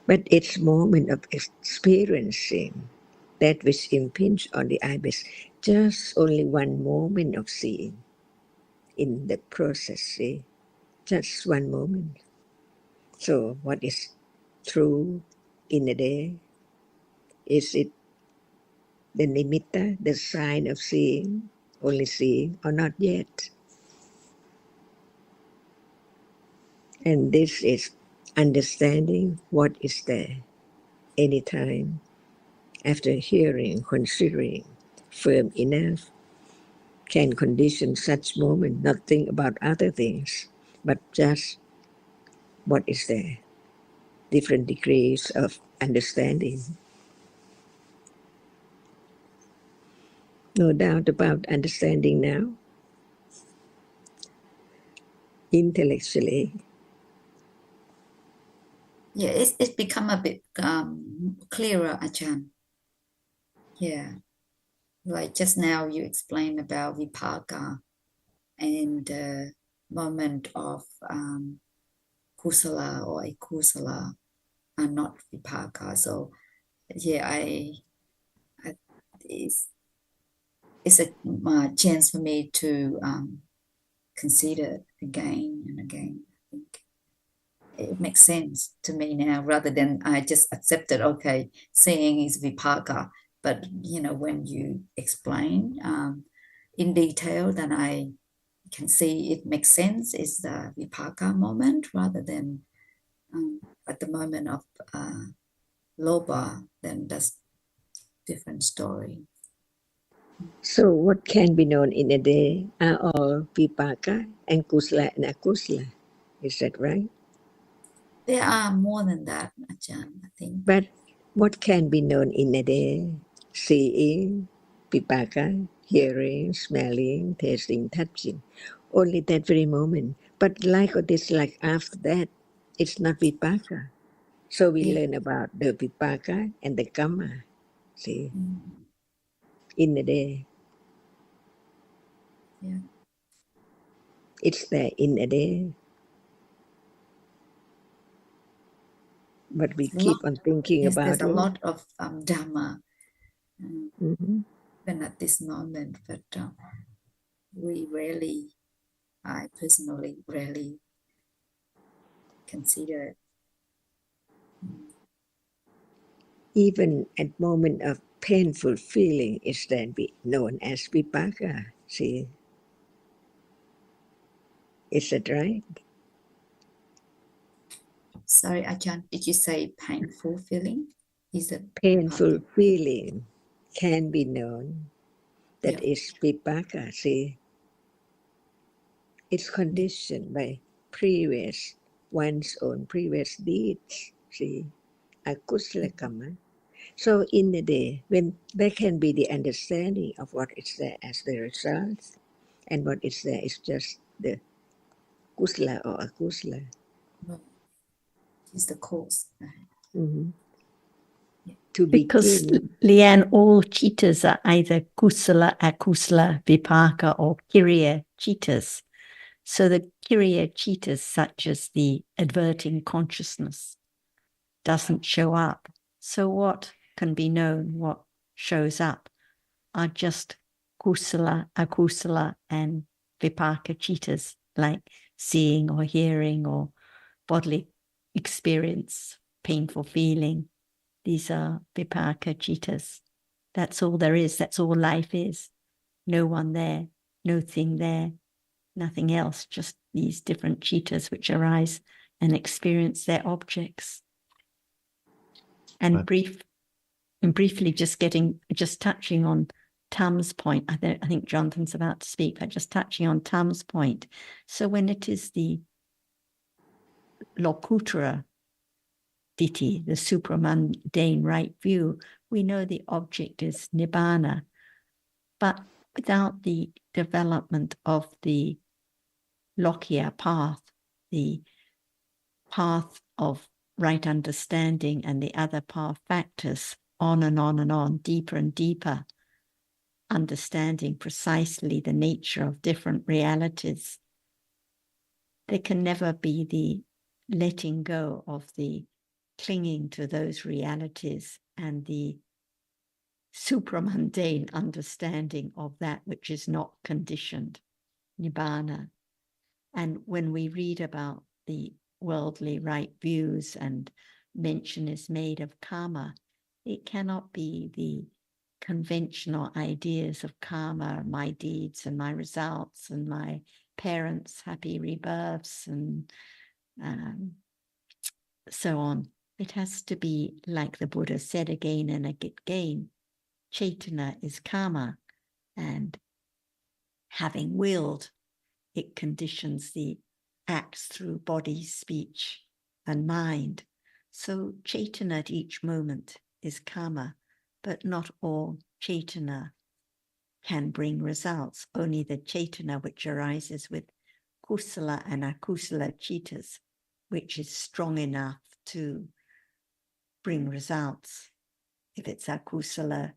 but it's moment of experiencing that which impinge on the ibis. Just only one moment of seeing in the process, see? Just one moment. So what is true in a day? Is it the nimitta, the sign of seeing, only seeing, or not yet? And this is understanding what is there anytime after hearing, considering, firm enough, can condition such moment, not think about other things, but just what is there. Different degrees of understanding. No doubt about understanding now. Intellectually, Yeah, it's become a bit clearer, Ajahn. Yeah, like just now you explained about vipaka and the moment of kusala or akusala are not vipaka. So yeah, it's a chance for me to consider again and again. I think it makes sense to me now rather than I just accepted, okay, seeing is vipaka. But, when you explain in detail, then I can see it makes sense. It's the vipaka moment rather than at the moment of loba, then that's different story. so what can be known in a day are all vipaka and kusala and akusala. Is that right? There are more than that, Ajahn, I think. But what can be known in a day? Seeing, vipaka, hearing, smelling, tasting, touching. Only that very moment. But like or dislike after that, it's not vipaka. So we Yeah. learn about the vipaka and the kamma, see, Mm. in a day. Yeah. It's there in a day. But we keep on thinking Yes, there's about a it. lot of Dhamma Mhm. even at this moment, but we rarely, I personally rarely consider it. Even at moment of painful feeling is then be known as vipaka. See, is that right? Sorry, Ajahn, did you say painful feeling? Is it Painful vipaka? feeling can be known. That Yeah. is vipaka. See, it's conditioned by one's own previous deeds. See, akusala kamma. So in the day, when there can be the understanding of what is there as the result, and what is there is just the kusala or akusala. No, is the cause. Mm-hmm. Yeah. To Because, begin, Leanne, all chitas are either kusala, akusala, vipaka, or kiriya chitas. So the kiriya chitas, such as the adverting consciousness, doesn't show up. So what can be known, what shows up, are just kusala, akusala, and vipaka chitas, like seeing or hearing or bodily experience, painful feeling. These are vipaka chitas. That's all there is. That's all life is. No one there, no thing there, nothing else, just these different chitas which arise and experience their objects. And Right. briefly just touching on Tam's point. I think Jonathan's about to speak, but just touching on Tam's point. So when it is the Lokuttara Ditti, the supramundane right view, we know the object is Nibbana. But without the development of the Lokiya path, the path of right understanding and the other path factors, on and on and on, deeper and deeper, understanding precisely the nature of different realities, there can never be the letting go of the clinging to those realities and the supramundane understanding of that which is not conditioned, nibbana. And when we read about the worldly right views and mention is made of karma, it cannot be the conventional ideas of karma, my deeds and my results and my parents' happy rebirths and so on. It has to be like the Buddha said again and again. Chaitana is karma, and having willed, it conditions the acts through body, speech, and mind. So chaitana at each moment is karma, but not all chaitana can bring results. Only the chaitana which arises with kusala and akusala chittas, which is strong enough to bring results. If it's akusala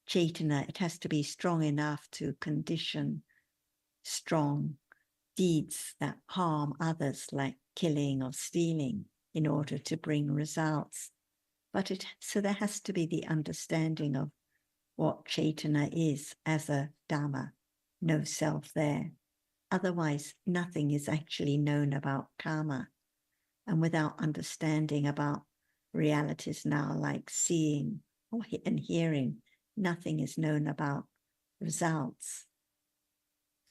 chaitana, it has to be strong enough to condition strong deeds that harm others, like killing or stealing, in order to bring results. But so there has to be the understanding of what chaitana is as a Dhamma, no self there. Otherwise, nothing is actually known about karma. And without understanding about realities now, like seeing and hearing, nothing is known about results.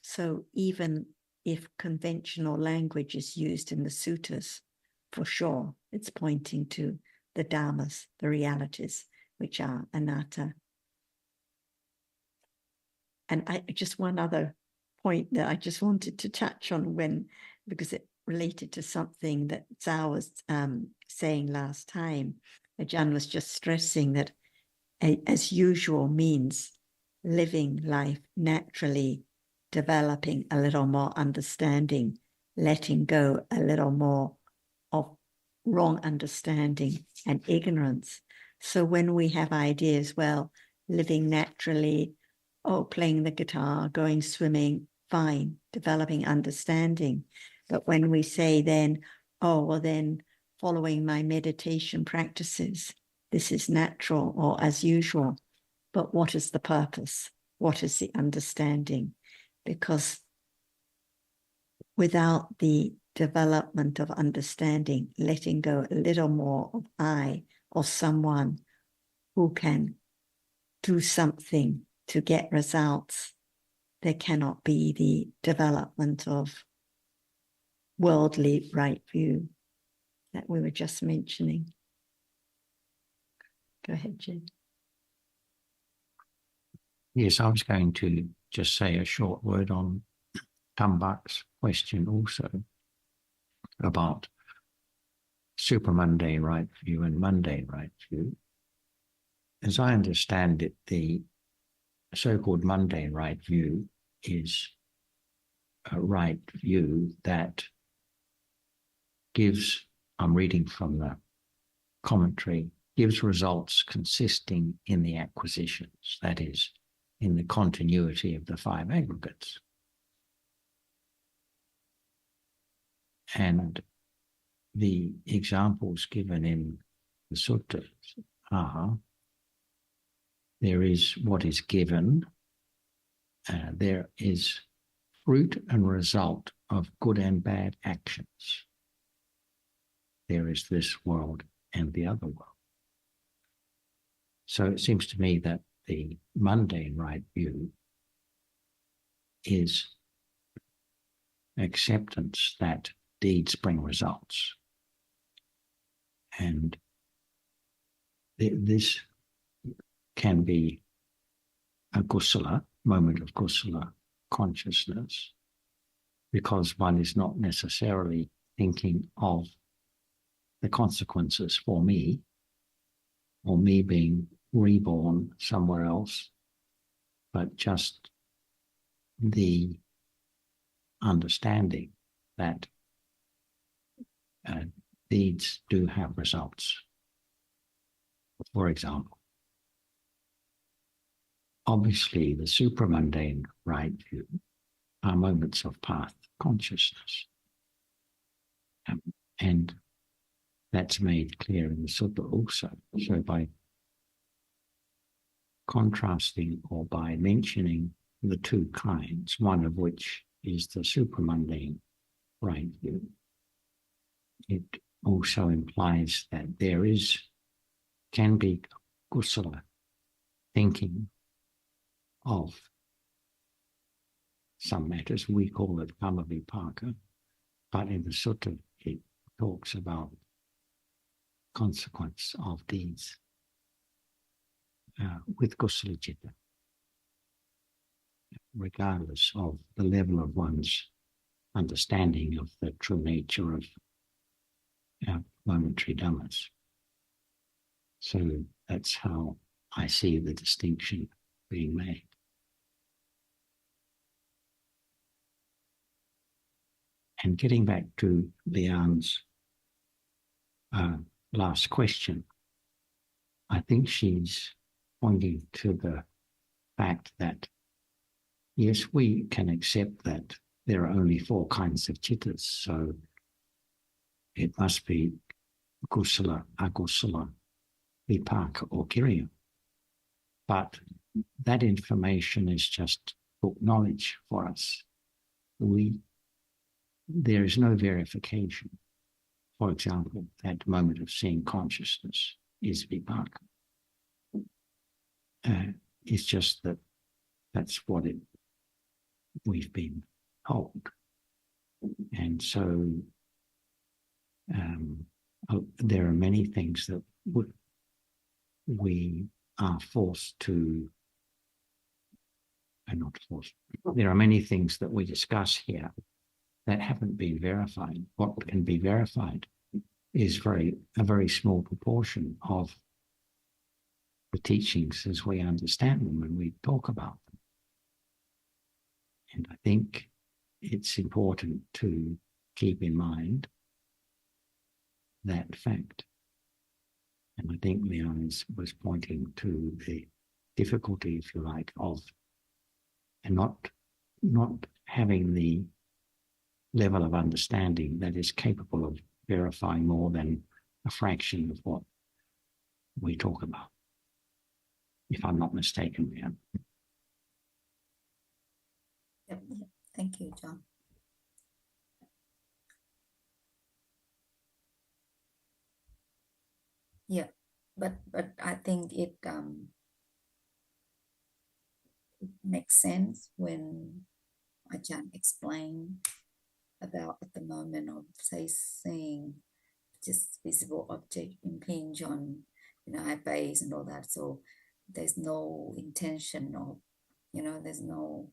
So even if conventional language is used in the suttas, for sure, it's pointing to the dhammas, the realities, which are anatta. And just one other point that I just wanted to touch on because it related to something that Zhao was saying last time. Ajahn was just stressing that as usual means living life naturally, developing a little more understanding, letting go a little more of wrong understanding and ignorance. So when we have ideas, well, living naturally, playing the guitar, going swimming, fine, developing understanding. But when we say then, then following my meditation practices, this is natural or as usual. But what is the purpose? What is the understanding? Because without the development of understanding, letting go a little more of I or someone who can do something to get results, there cannot be the development of worldly right view that we were just mentioning. Go ahead, Jim. Yes, I was going to just say a short word on Tambak's question also about supramundane right view and mundane right view. As I understand it, the so-called mundane right view is a right view that gives, I'm reading from the commentary, gives results consisting in the acquisitions, that is, in the continuity of the five aggregates. And the examples given in the suttas are, there is what is given, there is fruit and result of good and bad actions. There is this world and the other world. So it seems to me that the mundane right view is acceptance that deeds bring results. And this can be a kusala, moment of kusala consciousness, because one is not necessarily thinking of the consequences for me, or me being reborn somewhere else, but just the understanding that deeds do have results. For example, obviously the supramundane right view are moments of path consciousness. And that's made clear in the sutta also. So by contrasting or by mentioning the two kinds, one of which is the supramundane right view, it also implies that there can be kusala thinking of some matters. We call it kamma vipaka, But in the sutta, it talks about consequence of deeds with kusala citta, regardless of the level of one's understanding of the true nature of momentary dhammas. So that's how I see the distinction being made. And getting back to Leanne's last question, I think she's pointing to the fact that, yes, we can accept that there are only 4 kinds of chittas, so it must be kusala, akusala, vipaka or kiriya. But that information is just book knowledge for us. There is no verification. For example, that moment of seeing consciousness is vipaka. It's just that that's what we've been told. And so there are many things that we are forced to, and not forced, there are many things that we discuss here that haven't been verified. What can be verified is a very small proportion of the teachings as we understand them when we talk about them. And I think it's important to keep in mind that fact. And I think Leon was pointing to the difficulty, if you like, of and not having the level of understanding that is capable of verifying more than a fraction of what we talk about, if I'm not mistaken, Leon. Yep. Thank you, John. Yeah, but I think it makes sense when Ajahn explained about at the moment of seeing just visible object impinge on eye base and all that. So there's no intention of there's no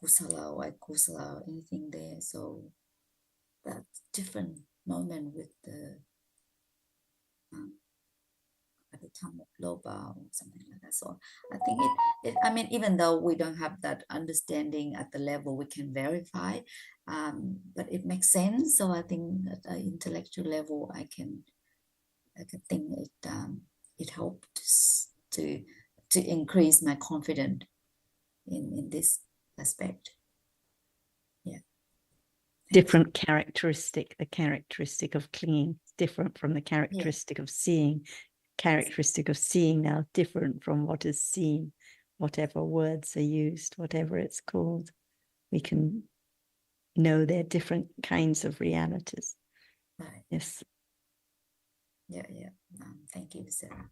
kusala or akusala or anything there. So that's different moment with the at the time of loba or something like that. So I think I mean, even though we don't have that understanding at the level we can verify, but it makes sense. So I think at an intellectual level, I can think it helps to increase my confidence in this aspect. Yeah. Different characteristic. The characteristic of clinging different from the characteristic of seeing. Characteristic of seeing now different from what is seen, whatever words are used, whatever it's called. We can know they're different kinds of realities. Right. Yes. Yeah. Thank you, Sarah.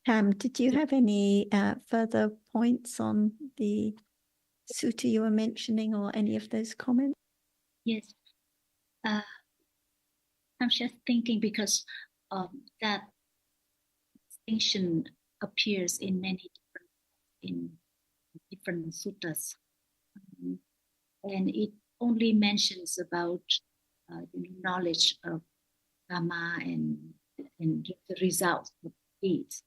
Pam, did you have any further points on the sutta you were mentioning or any of those comments? Yes. I'm just thinking because that distinction appears in many different suttas, and it only mentions about knowledge of Dhamma and the results of deeds.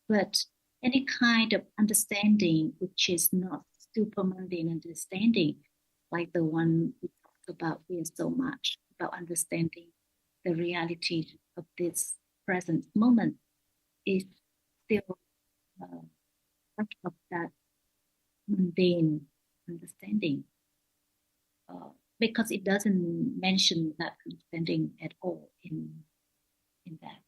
But any kind of understanding which is not super mundane understanding, like the one we talked about here so much, about understanding the reality of this present moment, is still part of that mundane understanding, because it doesn't mention that understanding at all in that.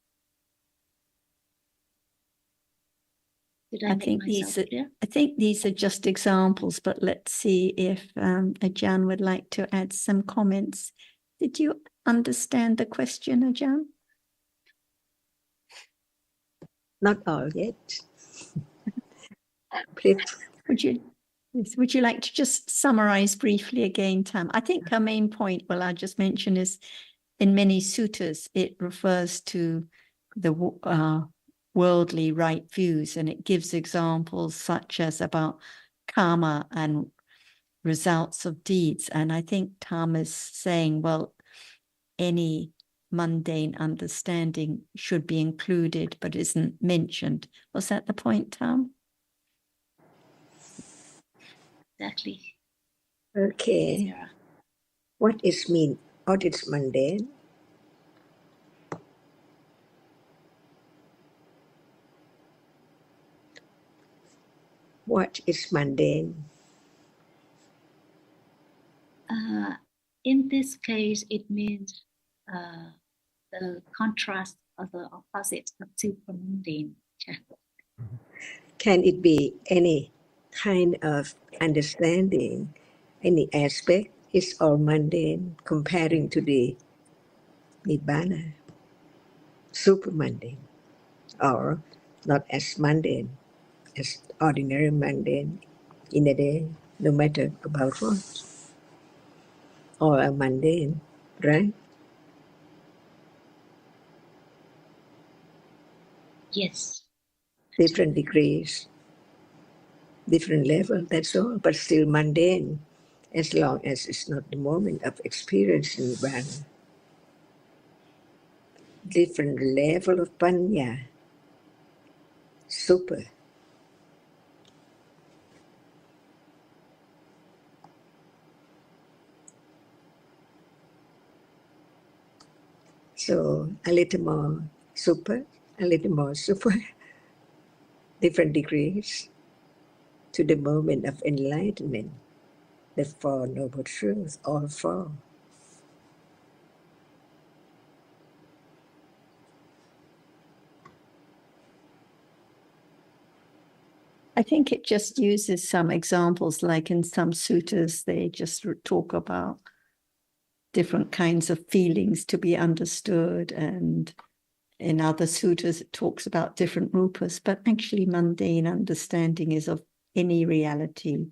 Did I make myself clear? I think these are just examples, but let's see if Ajahn would like to add some comments. Did you understand the question, Ajahn? Not all yet. Please. Yes. Would you like to just summarize briefly again, Tam? I think our main point, well, I just mentioned, is in many suttas, it refers to the worldly right views, and it gives examples such as about karma and results of deeds. And I think Tam is saying, well, any mundane understanding should be included, but isn't mentioned. Was that the point, Tam? Exactly. Okay. Sarah. What is mundane? What is mundane? In this case, it means the contrast of the opposite of supramundane. Can it be any kind of understanding, any aspect? Is all mundane comparing to the nibbana, super mundane, or not as mundane as ordinary mundane in a day, no matter about what. All are mundane, right? Yes. Different degrees, different level, that's all, but still mundane, as long as it's not the moment of experiencing nibbana. Different level of panya, super. So a little more super, a little more super, different degrees to the moment of enlightenment, the Four Noble Truths, all four. I think it just uses some examples, like in some suttas, they just talk about different kinds of feelings to be understood, and in other suttas it talks about different rupas, but actually mundane understanding is of any reality,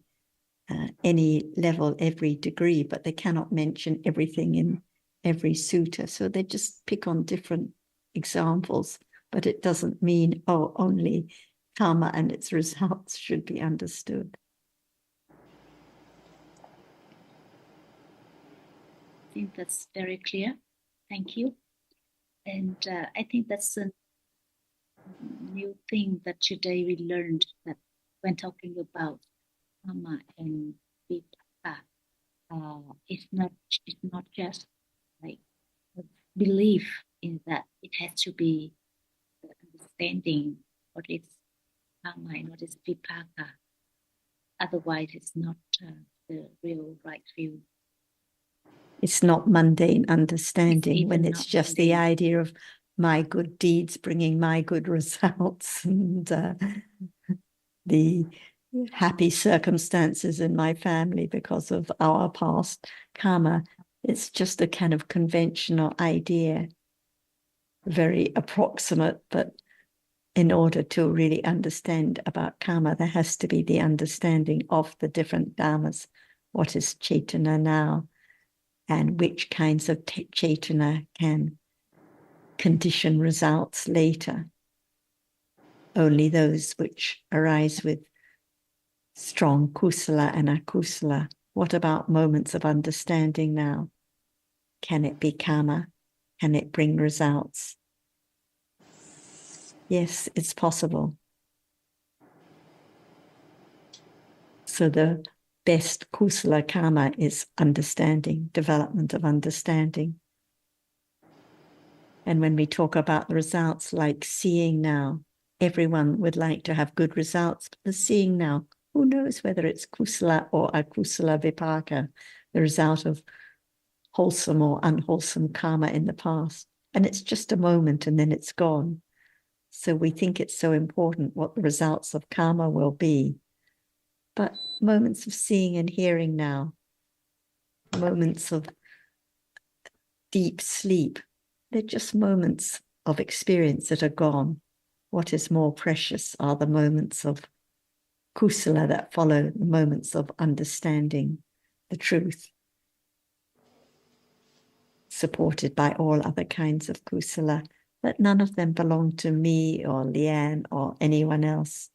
any level, every degree, but they cannot mention everything in every sutta, so they just pick on different examples, but it doesn't mean, oh, only karma and its results should be understood. I think that's very clear. Thank you. And I think that's a new thing that today we learned, that when talking about karma and vipassana, it's not just like a belief in that. It has to be the understanding what is karma and what is vipassana. Otherwise, it's not the real right view. It's not mundane understanding when even it's not just the mundane. idea of my good deeds bringing my good results, and the happy circumstances in my family because of our past karma. It's just a kind of conventional idea, very approximate, but in order to really understand about karma, there has to be the understanding of the different dhammas. What is Chaitana now, and which kinds of Chaitana can condition results later. Only those which arise with strong kusala and akusala. What about moments of understanding now? Can it be karma? Can it bring results? Yes, it's possible. So the best kusala karma is understanding, development of understanding. And when we talk about the results like seeing now, everyone would like to have good results, but the seeing now, who knows whether it's kusala or akusala vipaka, the result of wholesome or unwholesome karma in the past. And it's just a moment and then it's gone. So we think it's so important what the results of karma will be. But moments of seeing and hearing now, moments of deep sleep, they're just moments of experience that are gone. What is more precious are the moments of kusala that follow the moments of understanding the truth, supported by all other kinds of kusala, but none of them belong to me or Leanne or anyone else.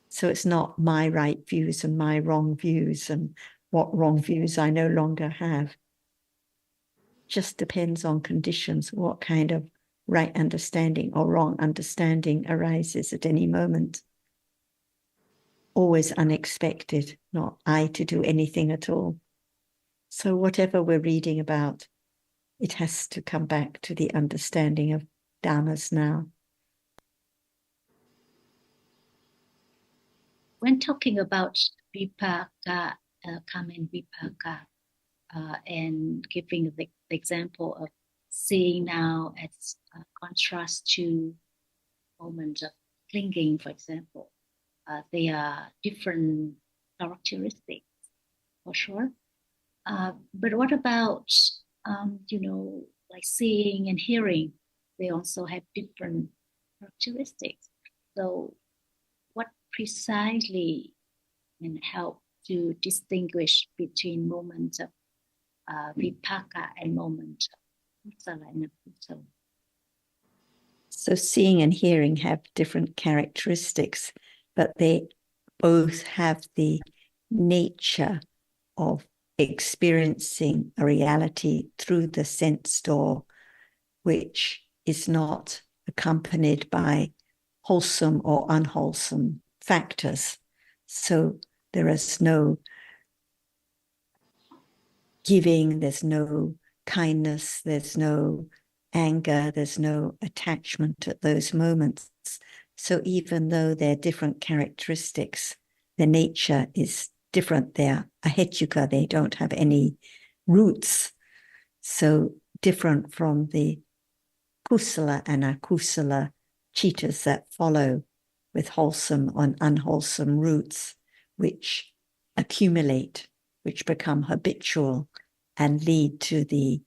So it's not my right views and my wrong views and what wrong views I no longer have. Just depends on conditions, what kind of right understanding or wrong understanding arises at any moment. Always unexpected, not I to do anything at all. So whatever we're reading about, it has to come back to the understanding of dhammas now. When talking about vipaka, karma and vipaka, and giving the example of seeing now as a contrast to moments of clinging, for example, they are different characteristics, for sure. But what about, like seeing and hearing? They also have different characteristics. So what precisely can help to distinguish between moments of vipaka and moments of kusala and akusala? So seeing and hearing have different characteristics, but they both have the nature of experiencing a reality through the sense door, which is not accompanied by wholesome or unwholesome factors. So there is no giving, there's no kindness, there's no anger, there's no attachment at those moments. So even though they're different characteristics, their nature is different. They're ahetuka, they don't have any roots. So different from the kusala and akusala chittas that follow with wholesome and unwholesome roots, which accumulate, which become habitual and lead to the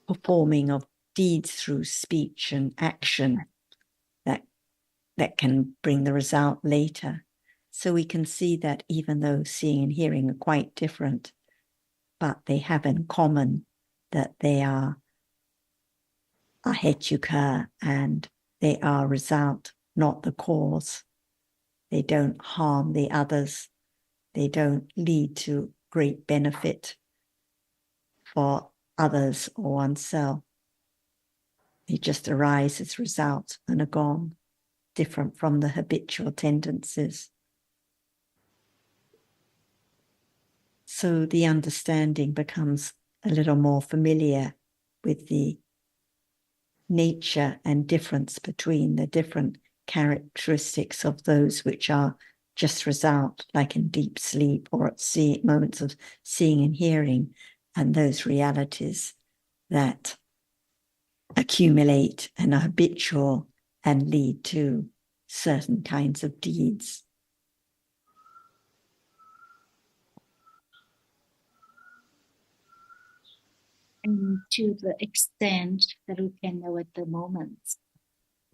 performing of deeds through speech and action that can bring the result later. So we can see that even though seeing and hearing are quite different, but they have in common that they are ahetuka and they are result, not the cause. They don't harm the others. They don't lead to great benefit for others or oneself. They just arise as result and are gone, different from the habitual tendencies. So the understanding becomes a little more familiar with the nature and difference between the different characteristics of those which are just result, like in deep sleep or at moments of seeing and hearing, and those realities that accumulate and are habitual and lead to certain kinds of deeds. And to the extent that we can know at the moment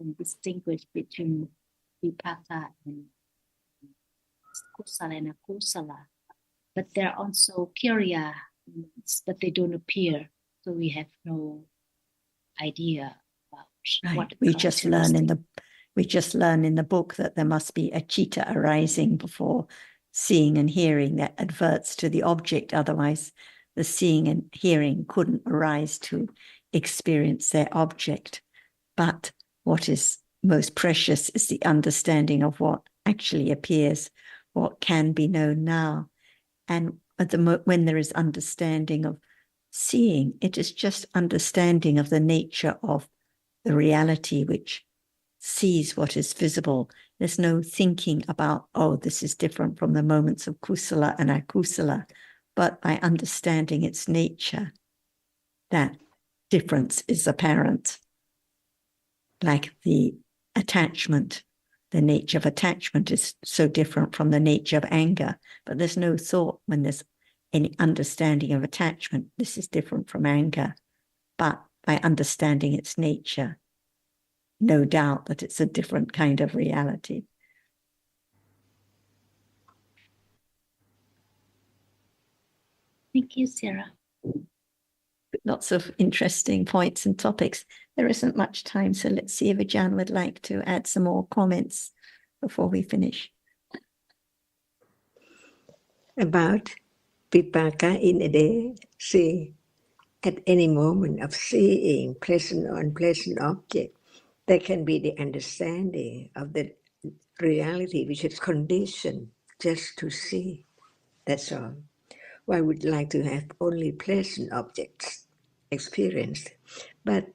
and distinguish between vipaka and kusala and akusala. But there are also kriya, but they don't appear. So we have no idea about what we just learn in the book that there must be a citta arising before seeing and hearing that adverts to the object. Otherwise, the seeing and hearing couldn't arise to experience their object. But what is most precious is the understanding of what actually appears, what can be known now. And when there is understanding of seeing, it is just understanding of the nature of the reality which sees what is visible. There's no thinking about, oh, this is different from the moments of kusala and akusala, but by understanding its nature, that difference is apparent. Like the attachment, the nature of attachment is so different from the nature of anger, but there's no thought when there's any understanding of attachment, this is different from anger. But by understanding its nature, no doubt that it's a different kind of reality. Thank you, Sarah. Lots of interesting points and topics. There isn't much time, so let's see if Ajahn would like to add some more comments before we finish. About vipaka in a day, see, at any moment of seeing pleasant or unpleasant object, there can be the understanding of the reality which is conditioned just to see. That's all. One would like to have only pleasant objects experienced, but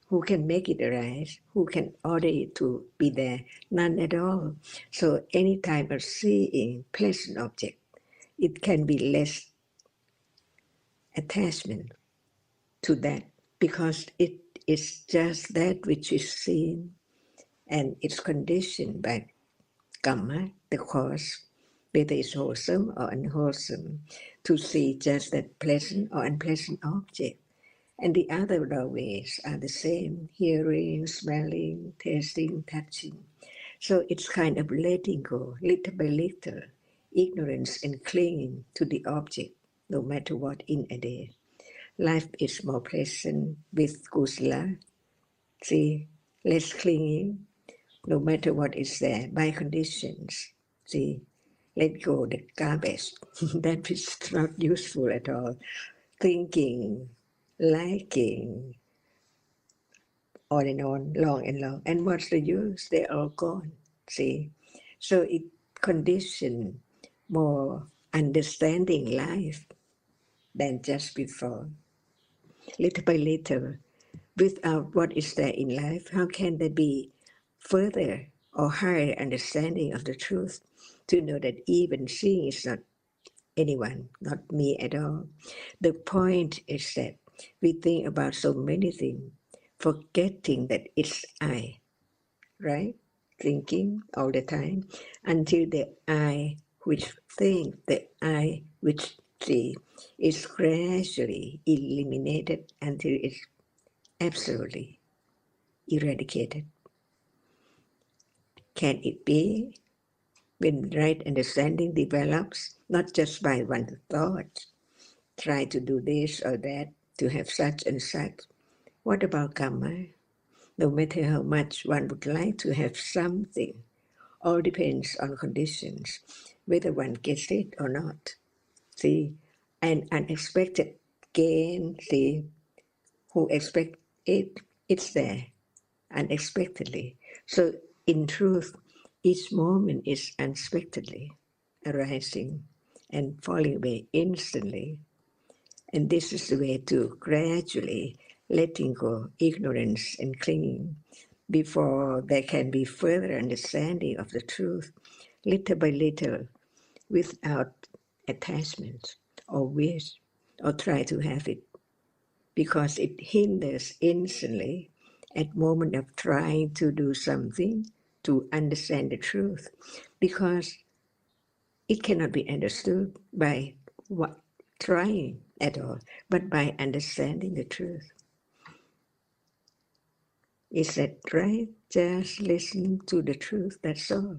who can make it arise? Who can order it to be there? None at all. So any time of seeing pleasant object, it can be less attachment to that, because it is just that which is seen, and it's conditioned by karma, the cause, whether it's wholesome or unwholesome, to see just that pleasant or unpleasant object. And the other ways are the same: hearing, smelling, tasting, touching. So it's kind of letting go, little by little, ignorance and clinging to the object, no matter what in a day. Life is more pleasant with kusala. See, less clinging, no matter what is there, by conditions. See, let go the garbage that is not useful at all. Thinking, liking, on and on, long and long. And what's the use? They're all gone. See, so it conditioned more understanding life than just before. Little by little, without what is there in life, how can there be further or higher understanding of the truth, to know that even seeing is not anyone, not me at all. The point is that we think about so many things, forgetting that it's I, right? Thinking all the time, until the I which think, the I which see, is gradually eliminated until it's absolutely eradicated. Can it be when right understanding develops, not just by one thought, try to do this or that, to have such and such? What about karma? No matter how much one would like to have something, all depends on conditions, whether one gets it or not. See, an unexpected gain, see, who expect it, it's there unexpectedly. So in truth, each moment is unexpectedly arising and falling away instantly. And this is the way to gradually letting go ignorance and clinging, before there can be further understanding of the truth, little by little, without attachment or wish or try to have it, because it hinders instantly at moment of trying to do something to understand the truth, because it cannot be understood by what trying at all, but by understanding the truth. Is that right? Just listen to the truth, that's all.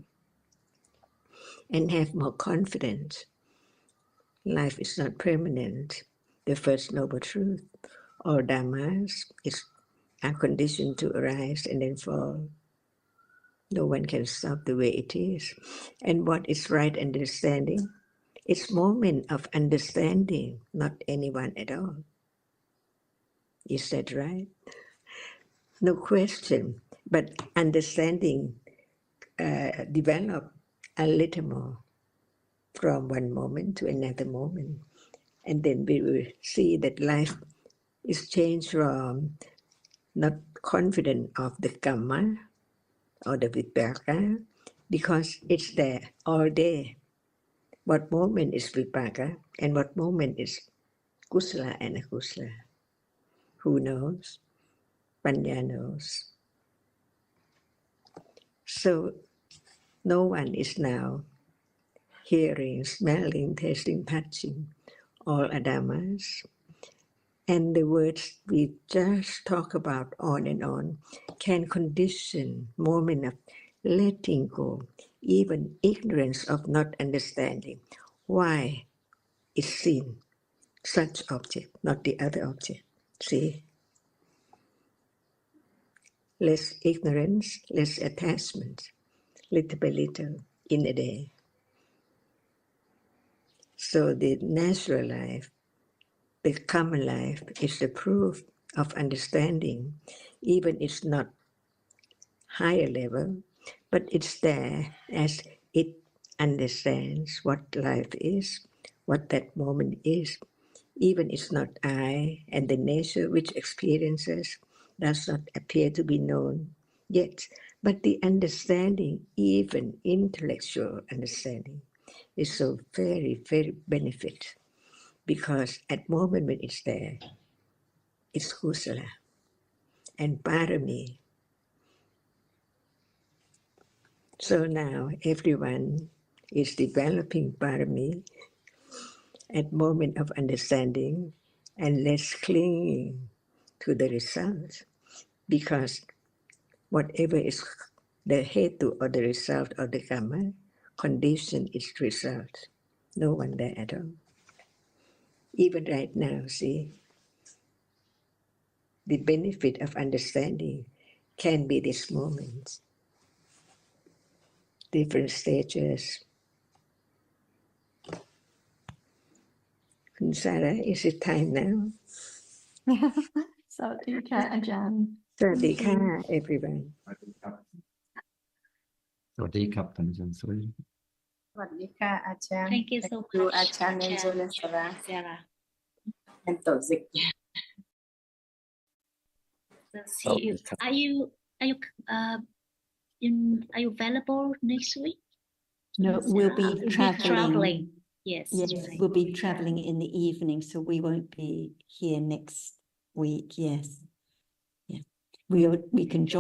And have more confidence. Life is not permanent. The first noble truth, all dhammas, are conditioned to arise and then fall. No one can stop the way it is. And what is right understanding? It's moment of understanding, not anyone at all. Is that right? No question. But understanding develop a little more from one moment to another moment. And then we will see that life is changed from not confident of the karma or the vipaka, because it's there all day. What moment is vipaka and what moment is kusala and akusala? Who knows? Panya knows. So no one is now hearing, smelling, tasting, touching, all are dhammas. And the words we just talk about on and on can condition moment of letting go, even ignorance of not understanding why is seen such object, not the other object. See? Less ignorance, less attachment, little by little in a day. So the natural life, the common life, is the proof of understanding, even it's not higher level, but it's there as it understands what life is, what that moment is. Even it's not I, and the nature which experiences does not appear to be known yet, but the understanding, even intellectual understanding, is so very, very benefit, because at moment when it's there, it's kusala and parami. So now everyone is developing parami at moment of understanding and less clinging to the result, because whatever is the hetu or the result of the karma, condition is result. No one there at all. Even right now, see, the benefit of understanding can be this moment. Different stages. Sarah, is it time now? Sadhika Ajahn. Sadhika, everyone. สวัสดีครับท่านอาจารย์สุริ สวัสดีค่ะอาจารย์ Thank you so Thank you, much, อาจารย์ Angela Sarah Sarah. and Tozik. So see you. Are you available next week? No, we'll be We'll be traveling. traveling. Yes. Yes, right. we'll be traveling in the evening, so we won't be here next week. Yes. Yeah. We can join